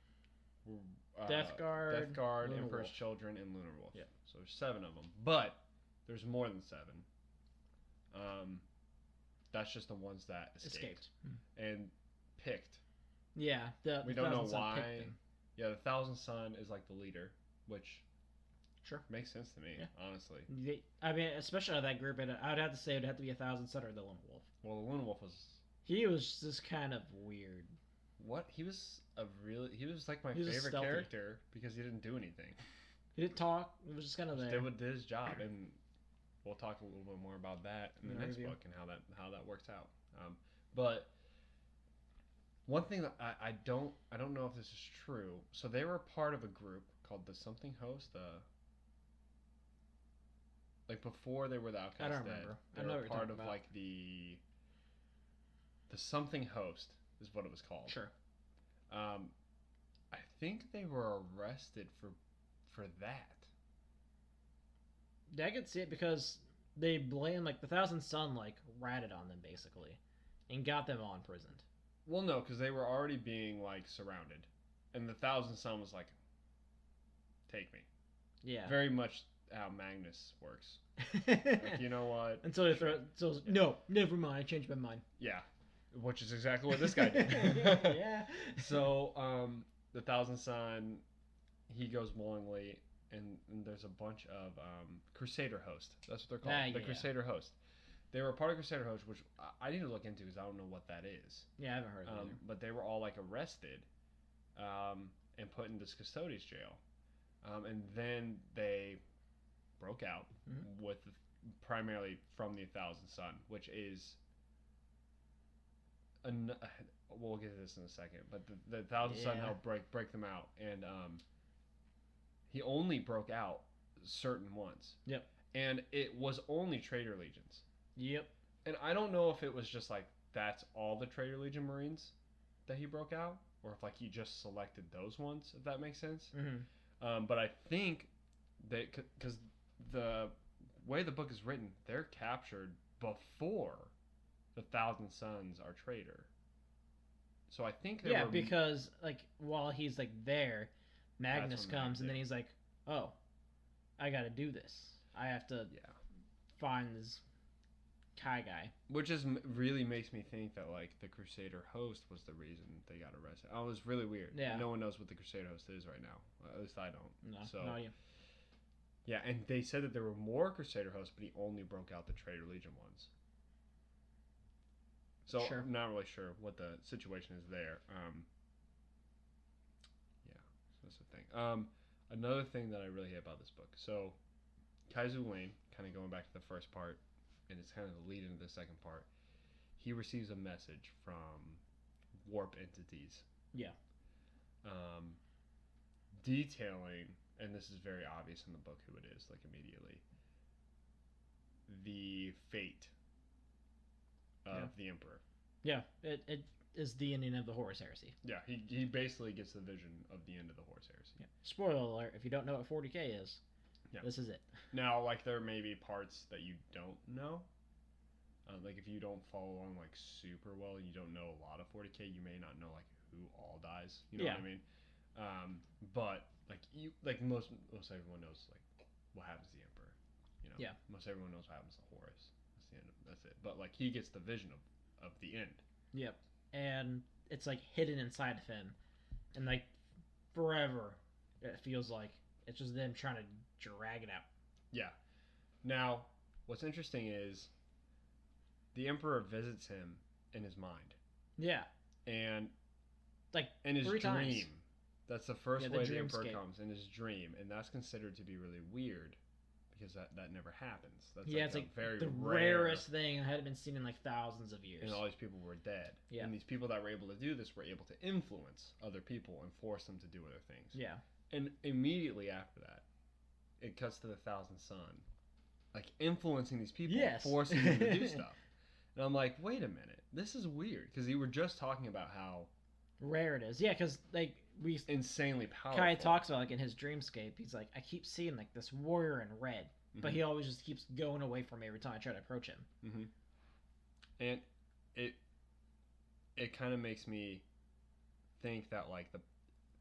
Death Guard, Lunar Emperor's Wolf. Children, and Lunar Wolf. Yeah. So there's 7 of them, but there's more than 7. That's just the ones that escaped. And picked. Yeah, We don't know Thousand Sun why. picked them. Yeah, the Thousand Sun is the leader, which Sure makes sense to me, Yeah. honestly. I mean, especially out of that group, I would have to say it would have to be a Thousand Sun or the Lone Wolf. Well, the Lunar Wolf was He was just kind of weird. what? He was my He was favorite stealthy. character because he didn't do anything. He didn't talk. It was just kind of Just there. did his job, and we'll talk a little bit more about that in the next review. book and how that works out. But one thing that I don't know if this is true. So they were part of a group called the Something Host. Before they were the Outcast I don't Dead, remember. they I know were what you're part talking of about. the Something Host is what it was called. Sure. I think they were arrested for that. Yeah, I could see it because they blame the Thousand Sun ratted on them basically, and got them all imprisoned. Well, no, because they were already being surrounded, and the Thousand Sun was like, "Take me." Yeah. Very much how Magnus works. You know what? Until they throw. So no, never mind. I changed my mind. Yeah, which is exactly what this guy did. Yeah. So, the Thousand Sun, he goes willingly, and there's a bunch of Crusader Host. That's what they're called. The Yeah. Crusader Host. They were part of Crusader Host, which I need to look into because I don't know what that is. Yeah, I haven't heard of it either. But they were all arrested, and put in this Custodes jail, and then they broke out with primarily from the Thousand Sun, which is. We'll get to this in a second, but the Thousand Sun helped break them out, and he only broke out certain ones. Yep. And it was only Traitor Legions. Yep. And I don't know if it was just that's all the Traitor Legion Marines that he broke out, or if he just selected those ones, if that makes sense. Mm-hmm. But I think that because the way the book is written, they're captured before the Thousand Suns are traitor. So I think they were... because while he's there, Magnus comes and then he's like, "Oh, I got to do this. I have to Yeah. find this Kai guy. Which is really makes me think that like the Crusader host was the reason they got arrested. Oh, it was really weird. Yeah. No one knows what the Crusader host is right now. At least I don't. No, So no idea. yeah, and they said that there were more Crusader hosts, but he only broke out the Traitor Legion ones. So Sure. I'm not really sure what the situation is there. Yeah, so that's the thing. Another thing that I really hate about this book. So Kaizu Lane, kind of going back to the first part, and it's kind of the lead into the second part. He receives a message from warp entities. Yeah. Detailing, and this is very obvious in the book who it is, like immediately, the fate of the Emperor. Yeah, it is the ending of the Horus Heresy. Yeah, he basically gets the vision of the end of the Horus Heresy. Yeah. Spoiler alert, if you don't know what 40K is, this is it. Now, like, there may be parts that you don't know. Like, if you don't follow along, like, super well, and you don't know a lot of 40K, you may not know, like, who all dies. You know what I mean? But, like, most everyone knows, like, what happens to the Emperor. You know? Yeah. Most everyone knows what happens to Horus. That's it. But, like, he gets the vision of the end. Yep. And it's, like, hidden inside of him. And, like, forever, it feels like it's just them trying to drag it out. Yeah. Now, what's interesting is the Emperor visits him in his mind. Yeah. And like in his 3 dream. times. That's the first way the Emperor dreamscape. comes, in his dream. And that's considered to be really weird because that never happens. That's it's like very the rarest thing that hadn't been seen in like thousands of years. And all these people were dead. Yeah. And these people that were able to do this were able to influence other people and force them to do other things. Yeah. And immediately after that, it cuts to the Thousand Sun, like influencing these people, forcing them to do stuff. And I'm like, wait a minute, this is weird, because you were just talking about how rare it is. Yeah, because like insanely powerful. Kai talks about like in his dreamscape, he's like, I keep seeing like this warrior in red, but he always just keeps going away from me every time I try to approach him. And it kind of makes me think that like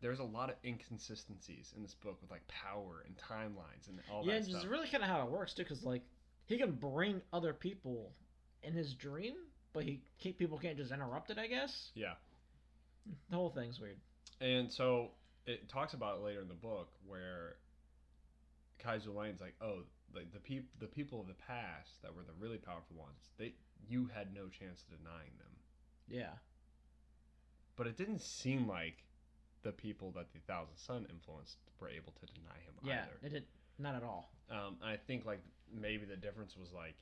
there's a lot of inconsistencies in this book with like power and timelines and all that stuff. Yeah, it's really kind of how it works too, because like he can bring other people in his dream, but people can't just interrupt it, I guess. Yeah. The whole thing's weird. And so it talks about it later in the book where Kaiser Lane's like, oh, like the people of the past that were the really powerful ones, you had no chance of denying them. Yeah. But it didn't seem like the people that the Thousand Sun influenced were able to deny him either. Yeah, it did not at all. I think like maybe the difference was like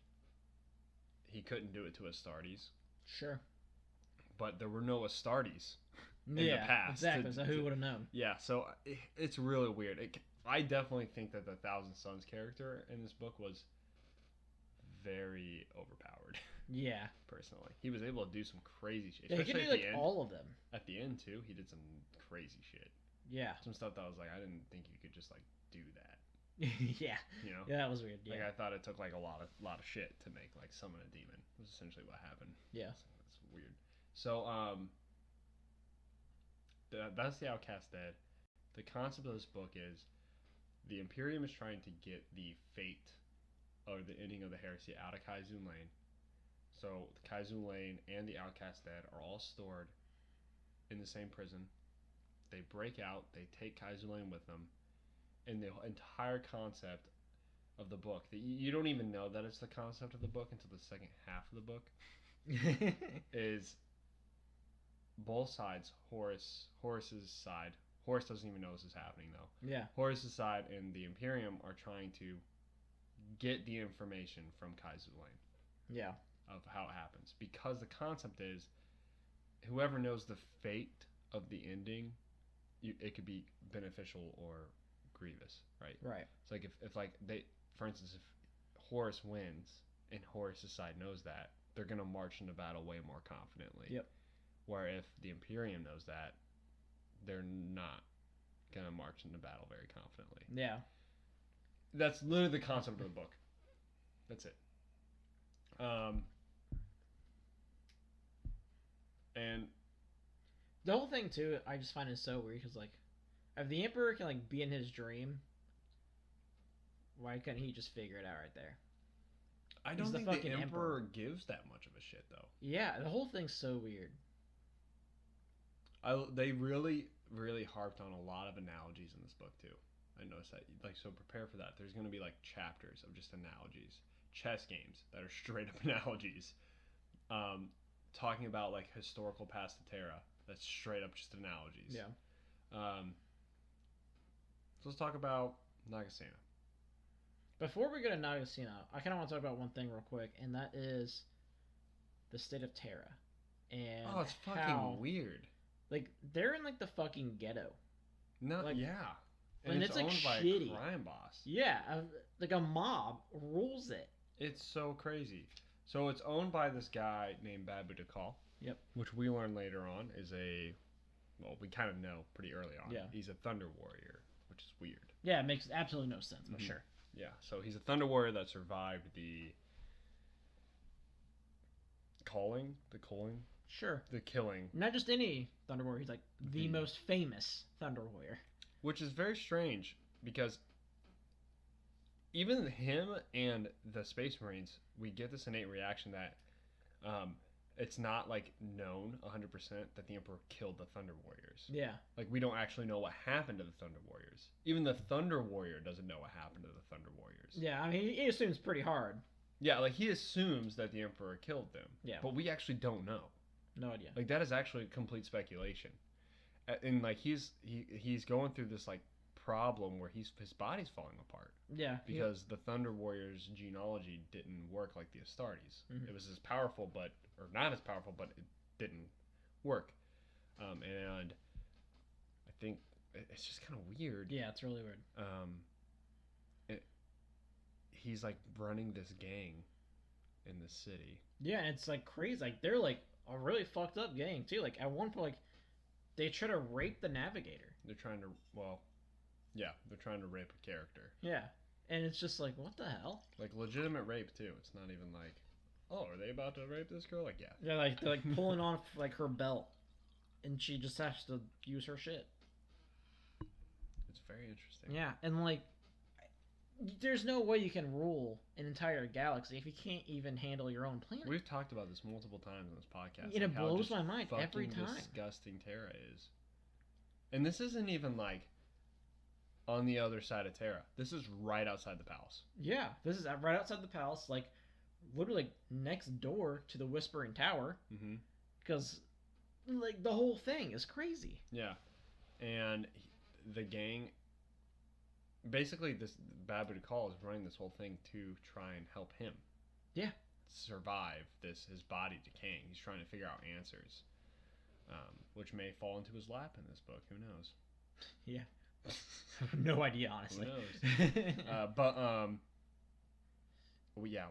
he couldn't do it to Astartes. Sure. But there were no Astartes in the past. Exactly. So who would have known? Yeah, so it's really weird. I definitely think that the Thousand Suns character in this book was very overpowered. Yeah. Personally, he was able to do some crazy shit. Yeah, he could do like all of them. At the end too, he did some crazy shit. Yeah. Some stuff that I was like, I didn't think you could just like do that. Yeah. You know? Yeah, that was weird. Yeah. Like I thought it took like a lot of shit to make like summon a demon. Was essentially what happened. Yeah. So that's weird. So that's the Outcast Dead. The concept of this book is the Imperium is trying to get the fate or the ending of the heresy out of Kaizu Lane. So the Kaizu Lane and the Outcast Dead are all stored in the same prison. They break out, they take Kaizu Lane with them, and the entire concept of the book, that you don't even know that it's the concept of the book until the second half of the book, is both sides, Horus's side, Horus doesn't even know this is happening though. Yeah. Horus's side and the Imperium are trying to get the information from Kaizu Lane. Yeah. Of how it happens, because the concept is whoever knows the fate of the ending, it could be beneficial or grievous, right? Right. It's like if like they, for instance, if Horus wins and Horus's side knows that, they're gonna march into battle way more confidently. Yep. Where if the Imperium knows that, they're not gonna march into battle very confidently. Yeah. That's literally the concept of the book. That's it. And the whole thing too, I just find it so weird because like, if the Emperor can like be in his dream, Why couldn't he just figure it out right there? I He's don't the think the fucking Emperor emperor. gives that much of a shit though. Yeah, the whole thing's so weird. They really, really harped on a lot of analogies in this book too. I noticed that. Like, so prepare for that. There's going to be like chapters of just analogies, chess games that are straight up analogies. Talking about like historical past of Terra. That's straight up just analogies. Yeah. So let's talk about Nagasena. Before we go to Nagasena, I kind of want to talk about one thing real quick, and that is the state of Terra. And Oh, it's fucking how, weird. like, they're in like the fucking ghetto. No, Like, yeah. and it's, like, owned by shitty. a crime boss. Yeah, like a mob rules it. It's so crazy. So it's owned by this guy named Babu Dakal. Yep. Which we learn later on is we kind of know pretty early on. Yeah. He's a Thunder Warrior, which is weird. Yeah, it makes absolutely no sense, but sure. Yeah, so he's a Thunder Warrior that survived the calling. Sure. The killing. Not just any Thunder Warrior, he's like the most famous Thunder Warrior. Which is very strange because even him and the Space Marines, we get this innate reaction that it's not like known 100% that the Emperor killed the Thunder Warriors. Yeah. Like, we don't actually know what happened to the Thunder Warriors. Even the Thunder Warrior doesn't know what happened to the Thunder Warriors. Yeah, I mean, he assumes pretty hard. Yeah, like, he assumes that the Emperor killed them. Yeah. But we actually don't know. No idea. Like, that is actually complete speculation. And like, he's going through this like problem where his body's falling apart. Yeah. Because the Thunder Warriors' genealogy didn't work like the Astartes. Mhm. It was as powerful, or not as powerful, but it didn't work. And I think it's just kind of weird. Yeah, it's really weird. He's like running this gang in the city. Yeah, and it's like crazy. Like, they're like a really fucked up gang too. Like, at one point, like, they try to rape the Navigator. They're trying to rape a character. Yeah. And it's just like, what the hell? Like, legitimate rape too. It's not even like, oh, are they about to rape this girl? Like, yeah. They're like pulling off like her belt, and she just has to use her shit. It's very interesting. Yeah, and like, there's no way you can rule an entire galaxy if you can't even handle your own planet. We've talked about this multiple times in this podcast. And like it how blows just my mind every fucking time. disgusting Terra is. And this isn't even like on the other side of Terra. This is right outside the palace. Yeah, this is right outside the palace, like literally like, next door to the Whispering Tower. Mm-hmm. Because like the whole thing is crazy. Yeah, and the gang, basically, this Babu Dakal is running this whole thing to try and help him. Yeah. Survive his body decaying. He's trying to figure out answers, which may fall into his lap in this book. Who knows? Yeah. No idea, honestly. Who knows?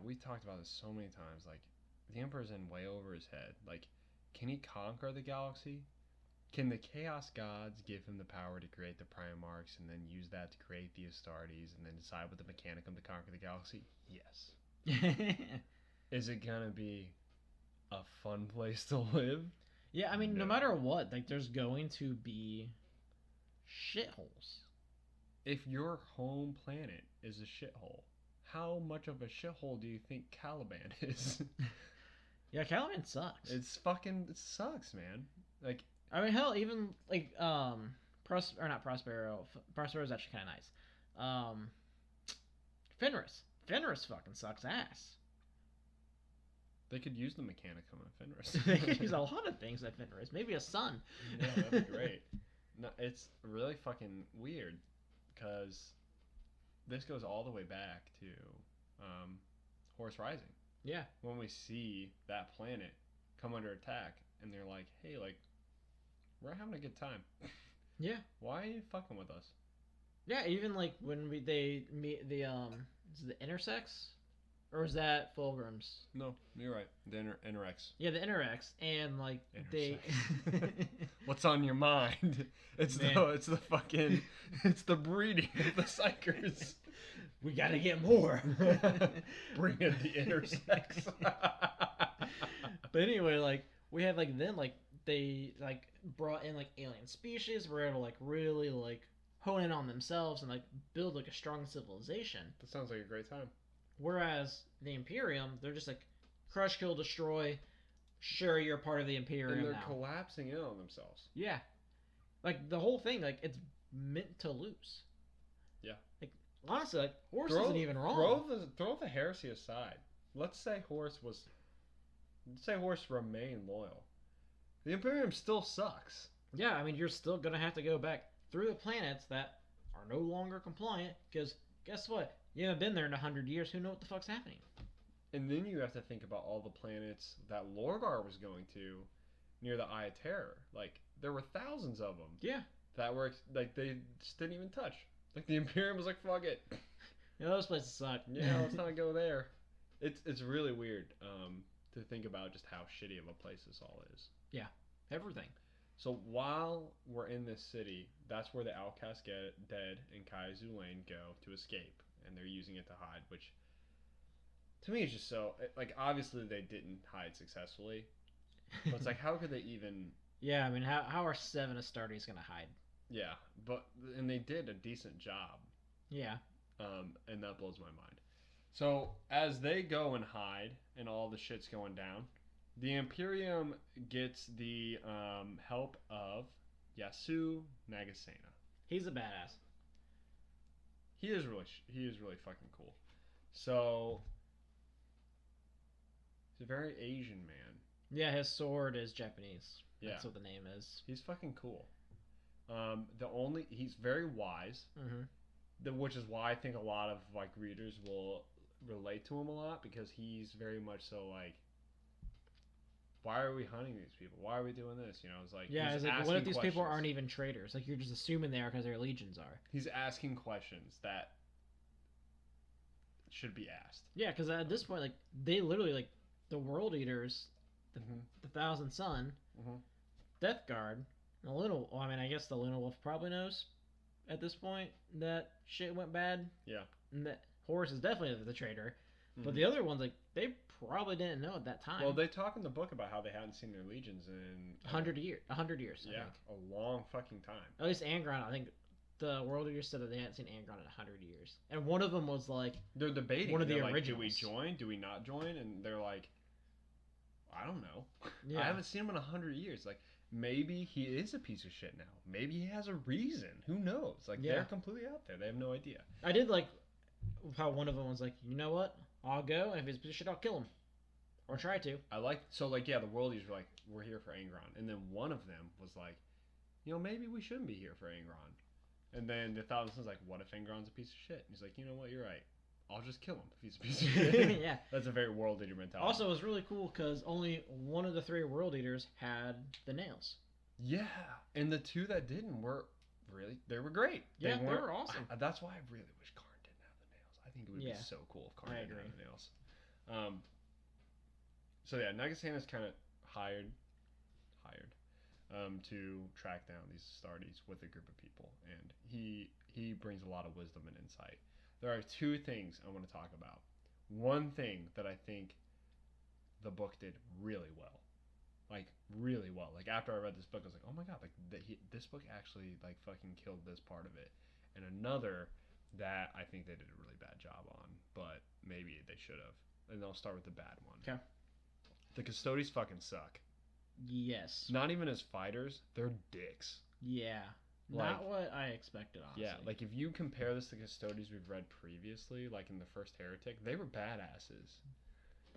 We talked about this so many times. Like, the Emperor's in way over his head. Like, can he conquer the galaxy? Can the Chaos Gods give him the power to create the Primarchs and then use that to create the Astartes and then decide with the Mechanicum to conquer the galaxy? Yes. Is it gonna be a fun place to live? Yeah, I mean, no matter what, like, there's going to be shitholes. If your home planet is a shithole, how much of a shithole do you think Caliban is? Yeah, Caliban sucks. It sucks, man. Like, I mean, hell, even like not Prospero. Prospero is actually kind of nice. Fenris fucking sucks ass. they could use the Mechanicum of Fenris. They could use a lot of things at Fenris. Maybe a sun. Yeah, that'd be great. No, it's really fucking weird because this goes all the way back to Horus Rising. Yeah. When we see that planet come under attack and they're like, hey, like, we're having a good time. Yeah. Why are you fucking with us? Yeah, even like when they meet the is it the intersex? Or is that Fulgrim's? No, you're right. The Interrex. Yeah, the Interrex, and like they. What's on your mind? It's the breeding of the Psychers. We gotta get more. Bring in the Intersex. But anyway, like we have like then like they like brought in like alien species. We're able to like really like hone in on themselves and like build like a strong civilization. That sounds like a great time. Whereas the Imperium, they're just like crush, kill, destroy. Sure, you're part of the Imperium And they're now. collapsing in on themselves. Yeah, like the whole thing, like it's meant to lose. Yeah. Like honestly, like Horus isn't even wrong. Throw the heresy aside. Let's say Horus remained loyal. The Imperium still sucks. Yeah, I mean you're still gonna have to go back through the planets that are no longer compliant because guess what? You haven't been there in 100 years. Who knows what the fuck's happening? And then you have to think about all the planets that Lorgar was going to near the Eye of Terror. Like, there were thousands of them. Yeah. That were, like, they just didn't even touch. Like, the Imperium was like, fuck it. Yeah, those places suck. Yeah, let's not go there. It's really weird to think about just how shitty of a place this all is. Yeah, everything. So while we're in this city, that's where the Outcast Dead and Kai Zulain go to escape. And they're using it to hide, which to me is just so like obviously they didn't hide successfully, but it's like how could they even? Yeah, I mean how are 7 Astartes gonna hide? Yeah, and they did a decent job. Yeah. And that blows my mind. So as they go and hide, and all the shit's going down, the Imperium gets the help of Yasu Nagasena. He's a badass. He is really fucking cool. So he's a very Asian man. Yeah, his sword is Japanese. Yeah. That's what the name is. He's fucking cool. He's very wise. Mm-hmm. Which is why I think a lot of like readers will relate to him a lot because he's very much so like, why are we hunting these people? Why are we doing this? You know, it's like yeah. It's like what if these people aren't even traitors? Like you're just assuming they are because their legions are. He's asking questions that should be asked. Yeah, because at this point, like they literally like the World Eaters, the Thousand Sun, Death Guard, and the Luna. Well, I mean, I guess the Luna Wolf probably knows at this point that shit went bad. Yeah. And that Horus is definitely the traitor, but the other ones like they probably didn't know at that time. Well, they talk in the book about how they hadn't seen their legions in 100 years. Yeah, I think. A long fucking time. At least Angron, I think the World Eaters said that they hadn't seen Angron in 100 years, and one of them was like they're debating. One of the like, originals. Do we join? Do we not join? And they're like, I don't know. Yeah. I haven't seen him in 100 years. Like maybe he is a piece of shit now. Maybe he has a reason. Who knows? Like they're completely out there. They have no idea. I did like how one of them was like, you know what? I'll go, and if he's a piece of shit, I'll kill him. Or try to. The Worldies were like, we're here for Angron. And then one of them was like, you know, maybe we shouldn't be here for Angron. And then the Thousand Sons like, what if Angron's a piece of shit? And he's like, you know what, you're right. I'll just kill him if he's a piece of shit. Yeah. That's a very World Eater mentality. Also, it was really cool because only one of the 3 World Eaters had the nails. Yeah. And the 2 that didn't were they were great. Yeah, they were awesome. That's why I really wish Karn didn't have the nails. I think it would be so cool if Karn didn't have the nails. So yeah, Nagasena's kind of hired to track down these Astartes with a group of people, and he brings a lot of wisdom and insight. There are 2 things I want to talk about. One thing that I think the book did really well, like really well. Like after I read this book, I was like, oh my god, like this book actually like fucking killed this part of it. And another that I think they did a really bad job on, but maybe they should have. And I'll start with the bad one. Okay. The Custodes fucking suck. Yes. Not even as fighters, they're dicks. Yeah. Like, not what I expected, honestly. Yeah, like if you compare this to Custodes we've read previously, like in the first Heretic, they were badasses.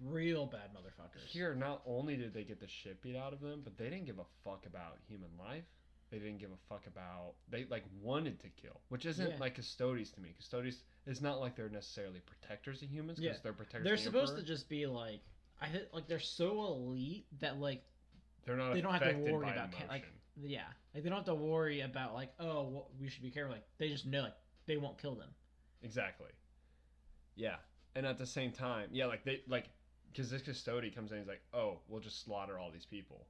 Real bad motherfuckers. Here, not only did they get the shit beat out of them, but they didn't give a fuck about human life. They didn't give a fuck about... They, like, wanted to kill. Which isn't, like, Custodes to me. Custodes, it's not like they're necessarily protectors of humans, because they're protectors They're of the supposed Emperor. to just be, like... like, they're so elite that, like... They don't have to worry about like, yeah. Like, they don't have to worry about, like, oh, well, we should be careful. Like, they just know, like, they won't kill them. Exactly. Yeah. And at the same time, yeah, like, they, like... Because this Custode comes in and he's like, oh, we'll just slaughter all these people.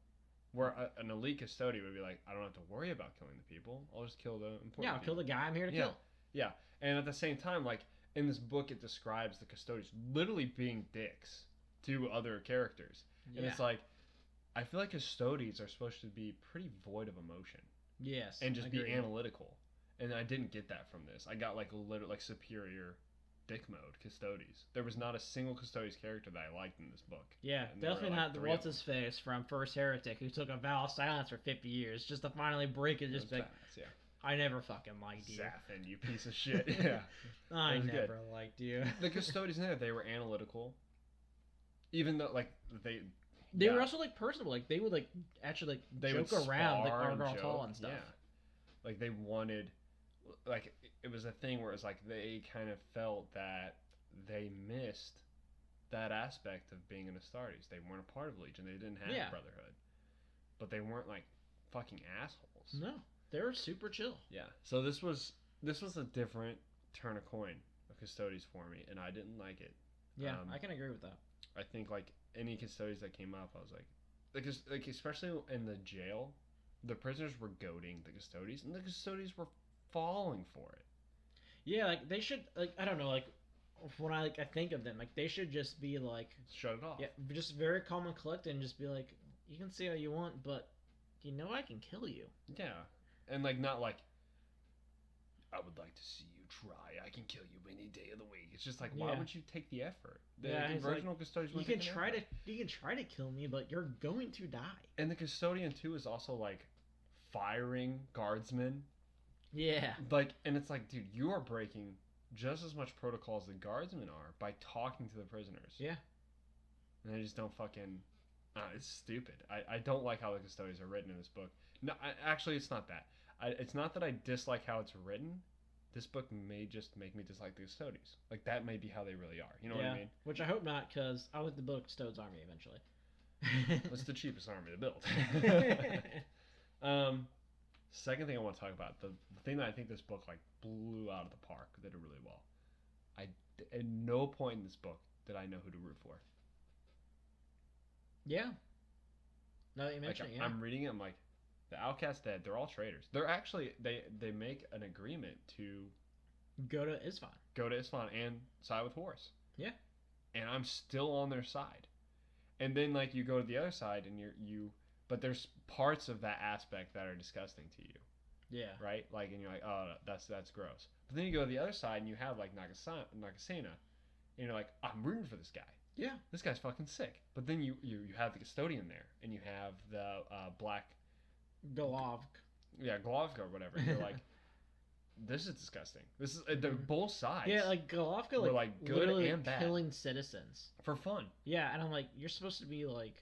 Where an elite Custode would be like, I don't have to worry about killing the people. I'll just kill the important people. Yeah, I'll kill the guy I'm here to kill. Yeah. And at the same time, like, in this book, it describes the Custodes literally being dicks to other characters. And it's like, I feel like Custodes are supposed to be pretty void of emotion. Yes. And just be analytical. And I didn't get that from this. I got like superior dick mode Custodes. There was not a single Custodes character that I liked in this book. Yeah, And there were, definitely like, not the 3 of what's his face from First Heretic who took a vow of silence for 50 years just to finally break it. Just Those like, badass, yeah. I never fucking liked you. Zaffin, you piece of shit. Yeah. I That was never good. liked you. The Custodes in there, they were analytical. Even though, like, They yeah, were also like personable. Like they would like actually like they would joke around like spar and Argyle Tall joke, and stuff. Yeah. Like they wanted, like it was a thing where it's like they kind of felt that they missed that aspect of being an Astartes. They weren't a part of Legion. They didn't have Yeah. Brotherhood, but they weren't like fucking assholes. No, they were super chill. Yeah. So this was a different turn of coin of Custodes for me, and I didn't like it. Yeah, I can agree with that. I think like any Custodes that came up, I was like especially in the jail, the prisoners were goading the Custodes, and the Custodes were falling for it. Yeah, like they should like I don't know like when I think of them like they should just be like Shut it off. yeah just very calm and collected and just be like you can say all you want but you know I can kill you. Yeah, and like not like I would like to see you try. I can kill you any day of the week. It's just like why Yeah. would you take the effort? The Yeah, it's like, virginal Custodes You wouldn't can take an try effort. to kill me but you're going to die. And the Custodian too is also like firing guardsmen. Yeah. Like, and it's like, dude, you are breaking just as much protocol as the guardsmen are by talking to the prisoners. Yeah. And they just don't fucking. It's stupid. I don't like how the Custodians are written in this book. No, actually, it's not that. It's not that I dislike how it's written. This book may just make me dislike the Custodians. Like, that may be how they really are. You know what I mean? Which I hope not, because I like the book Stode's Army eventually. It's the cheapest army to build. Second thing I want to talk about, the thing that I think this book, like, blew out of the park, did it really well. At no point in this book did I know who to root for. Yeah. Now that you mention Like, it, yeah. I'm reading it, I'm like, the Outcast Dead, they're all traitors. They're actually, they make an agreement to Go to Isfahan. go to Isfahan and side with Horus. Yeah. And I'm still on their side. And then, like, you go to the other side and but there's parts of that aspect that are disgusting to you, Yeah. right? Like, and you're like, oh, that's gross. But then you go to the other side and you have, like, Nagasena, and you're like, I'm rooting for this guy. Yeah. This guy's fucking sick. But then you have the Custodian there, and you have the black, Golovk. Glovka or whatever. And you're like, this is disgusting. This is they're both sides. Yeah, like Golovka, Were, like, like, good literally and bad. killing citizens. For fun. Yeah, and I'm like, you're supposed to be like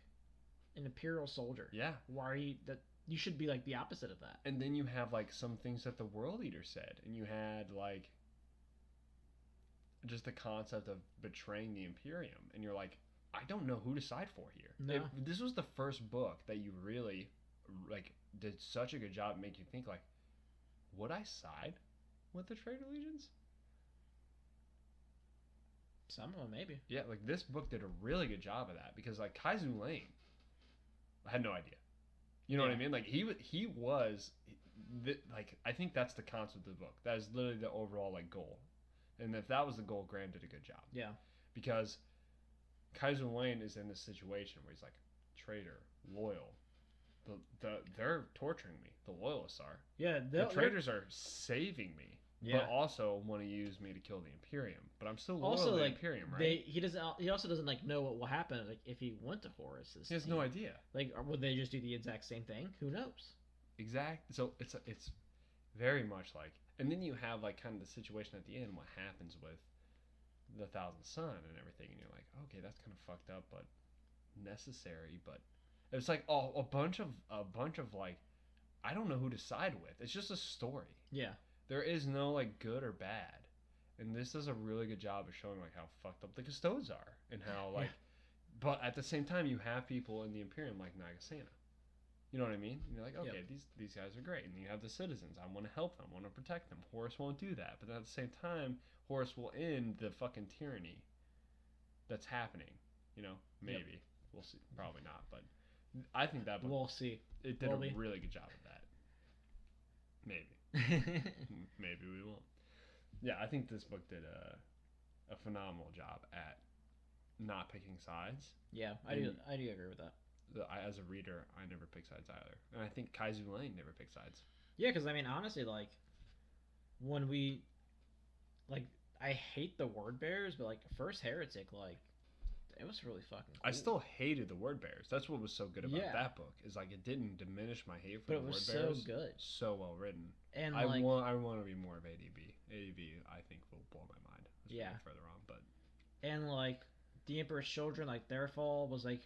an imperial soldier. Yeah. Why are you that? You should be like the opposite of that. And then you have like some things that the World Eater said, and you had like just the concept of betraying the Imperium, and you're like, I don't know who to side for here. No. This was the first book that you really like did such a good job at making you think like, would I side with the Traitor Legions? Some of them maybe. Yeah, like this book did a really good job of that because like Kaizu Lane, I had no idea. You know what I mean? Like he was like I think that's the concept of the book. That is literally the overall like goal, and if that was the goal, Graham did a good job. Yeah. Because Kaizu Lane is in this situation where he's like traitor, loyal. They're torturing me. The loyalists are. Yeah. The traitors are saving me. Yeah. But also want to use me to kill the Imperium. But I'm still loyal Also, to the like Imperium, right? he also doesn't like know what will happen like if he went to Horus's. He has team. no idea. Like, or would they just do the exact same thing? Who knows? Exact. So it's very much like, and then you have like kind of the situation at the end, what happens with the Thousand Sun and everything, and you're like, okay, that's kind of fucked up, but necessary. But it's like a bunch of like, I don't know who to side with. It's just a story. Yeah. There is no like good or bad, and this does a really good job of showing like how fucked up the Custodes are and how like, but at the same time you have people in the Imperium like Nagasena. You know what I mean? And you're like, okay, these guys are great, and you have the citizens. I want to help them. I want to protect them. Horus won't do that, but at the same time, Horus will end the fucking tyranny that's happening. You know, maybe we'll see. Probably not, but I think that book, We'll see. it did a really good job of that. Maybe. Maybe we won't. Yeah, I think this book did a phenomenal job at not picking sides. Yeah, I do agree with that. As a reader, I never pick sides either, and I think Kaizu Lane never picked sides. Yeah, because I mean, honestly, like when we like I hate the word bearers, but like first heretic, like it was really fucking cool. I still hated the word bearers. That's what was so good about Yeah. that book. Is like it didn't diminish my hate for but the it was word so bearers. good. So well written. And I like want to be more of ADB. ADB I think will blow my mind as we Yeah. get further on. But and like the Emperor's Children, like their fall was like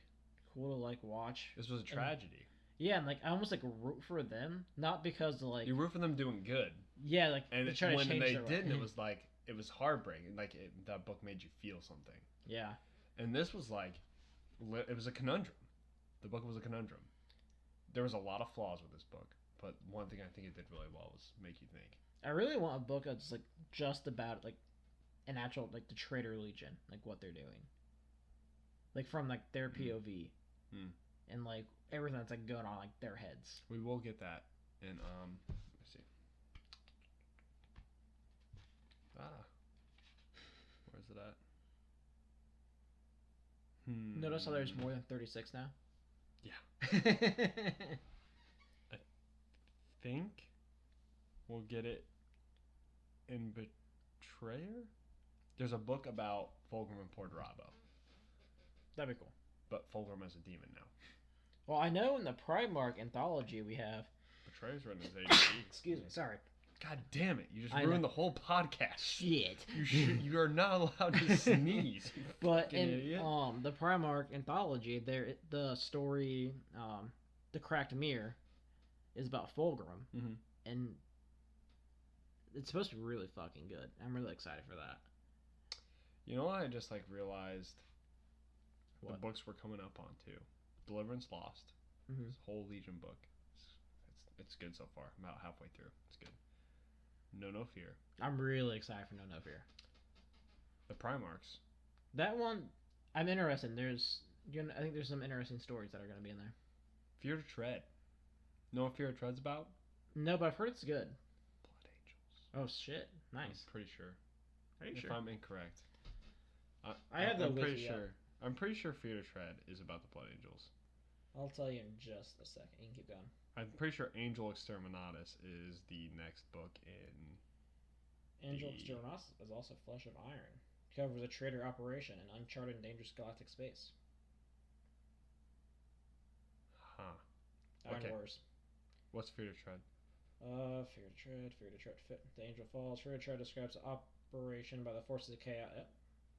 cool to like watch. this was a tragedy. Yeah, and like I almost like root for them, not because like You root for them doing good, yeah, like and they try to when change they their didn't, it was like it was heartbreaking. Like that book made you feel something. yeah. And this was like, it was a conundrum. The book was a conundrum. There was a lot of flaws with this book, but one thing I think it did really well was make you think. I really want a book that's like just about like an actual like the Traitor Legion, like what they're doing, like from like their POV, and like everything that's like going on like their heads. We will get that in let's see. Where's it at? Notice how there's more than 36 now. Yeah. I think we'll get it in Betrayer. There's a book about Fulgrim and Portorabo. That'd be cool. But Fulgrim as a demon now. Well, I know in the Primarch anthology we have. Betrayer's written as ADB. Excuse me, sorry. God damn it! You just I ruined know. the whole podcast. Shit. You are not allowed to sneeze. You But fucking in idiot. the Primarch anthology, the story, the Cracked Mirror, is about Fulgrim, and it's supposed to be really fucking good. I'm really excited for that. You know what I just like realized? What? The books we're coming up on too. Deliverance Lost. This whole Legion book. It's good so far. I'm about halfway through. It's good. No Fear. I'm really excited for No Fear. The Primarchs. That one, I'm interested. I think there's some interesting stories that are going to be in there. Fear to Tread. Know what Fear to Tread's about? No, but I've heard it's good. Blood Angels. Oh shit! Nice. I'm pretty sure. Are you if sure? I'm incorrect. I have the I'm pretty wiki sure. up. I'm pretty sure Fear to Tread is about the Blood Angels. I'll tell you in just a second. You can keep going. I'm pretty sure Angel Exterminatus is the next book in. Angel Exterminatus is also Flesh of Iron. Covers a traitor operation in uncharted and dangerous galactic space. Huh. Iron Okay. Wars. What's Fear to Tread? Fear to Tread. The Angel Falls. Fear to Tread describes the operation by the forces of chaos. Yep.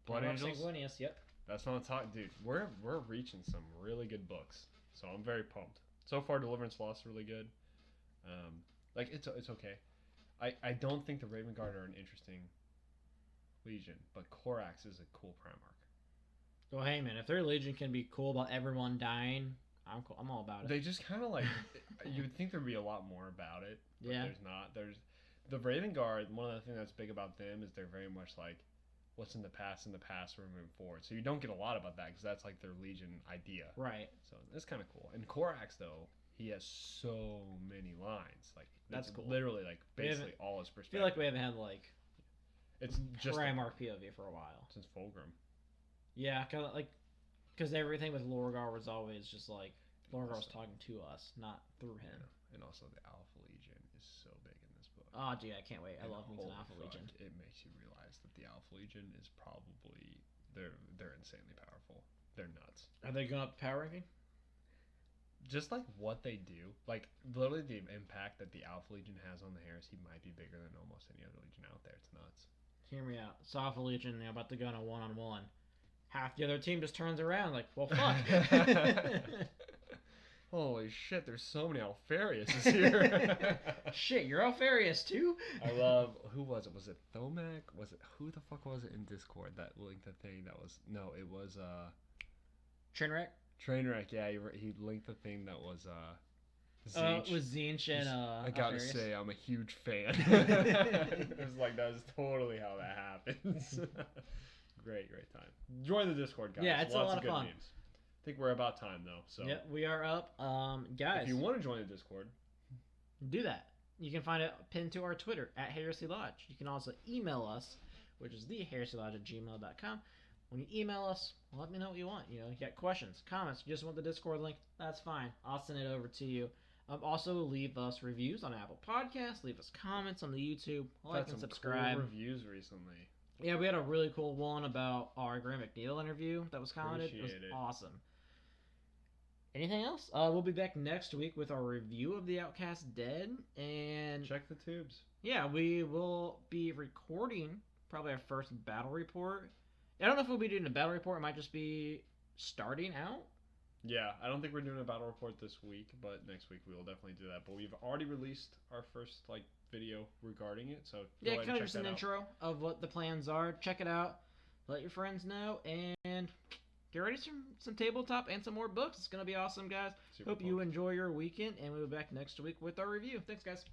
Blood Angels? Sanguinius, yep. That's not talking, dude. We're reaching some really good books, so I'm very pumped. So far, Deliverance Lost is really good. Like it's okay. I don't think the Raven Guard are an interesting Legion, but Corax is a cool Primarch. Well, hey man, if their Legion can be cool about everyone dying, I'm cool. I'm all about it. They just kind of like you would think there'd be a lot more about it, but Yeah. there's not. There's the Raven Guard. One of the things that's big about them is they're very much like what's in the past, we're moving forward. So you don't get a lot about that because that's like their Legion idea. Right. So it's kind of cool. And Corax though, he has so many lines. Like That's cool. Literally like basically all his I perspective. feel like we haven't had like it's just Primarch POV for a while. since Fulgrim. Yeah, because everything with Lorgar was always just like Lorgar was talking to us, not through him. Yeah. And also the Alpha Legion is so big in this book. Oh, dude, I can't wait. I And love me some holy Alpha fuck, Legion. It makes you realize that the Alpha Legion is probably they're insanely powerful. They're nuts. Are they going up the power ranking? Just like what they do, like literally the impact that the Alpha Legion has on the Heresy might be bigger than almost any other Legion out there. It's nuts. Hear me out. So Alpha Legion, they're about to go on a one-on-one. Half the other team just turns around like, well, fuck. Holy shit, there's so many Alfariuses here. Shit, you're Alfarius too? I love, who was it? Was it Thomac? Who the fuck was it in Discord that linked the thing that was, no, it was, Trainwreck? Trainwreck, yeah, he linked the thing that was, It was Zinch and, I gotta Alfarius. say, I'm a huge fan. It was like, that was totally how that happens. Great time. Join the Discord, guys. Yeah, it's Lots a lot of good fun. memes. I think we're about time, though, so. Yep, we are up. Guys, If you want to join the Discord, do that. You can find it pinned to our Twitter at Heresy Lodge. You can also email us, which is theheresylodge@gmail.com. When you email us, let me know what you want. You know, you got questions, comments, you just want the Discord link, that's fine. I'll send it over to you. Also, leave us reviews on Apple Podcasts. Leave us comments on the YouTube. Like and subscribe. Cool reviews recently. Yeah, we had a really cool one about our Graham McNeill interview that was commented. It was awesome. Anything else? We'll be back next week with our review of the Outcast Dead, and check the tubes. Yeah, we will be recording probably our first battle report. I don't know if we'll be doing a battle report. It might just be starting out. Yeah, I don't think we're doing a battle report this week, but next week we will definitely do that. But we've already released our first video regarding it, so yeah, kind of just an intro of what the plans are. Check it out. Let your friends know, and get ready for some tabletop and some more books. It's gonna be awesome, guys. Hope you enjoy your weekend, and we'll be back next week with our review. Thanks, guys.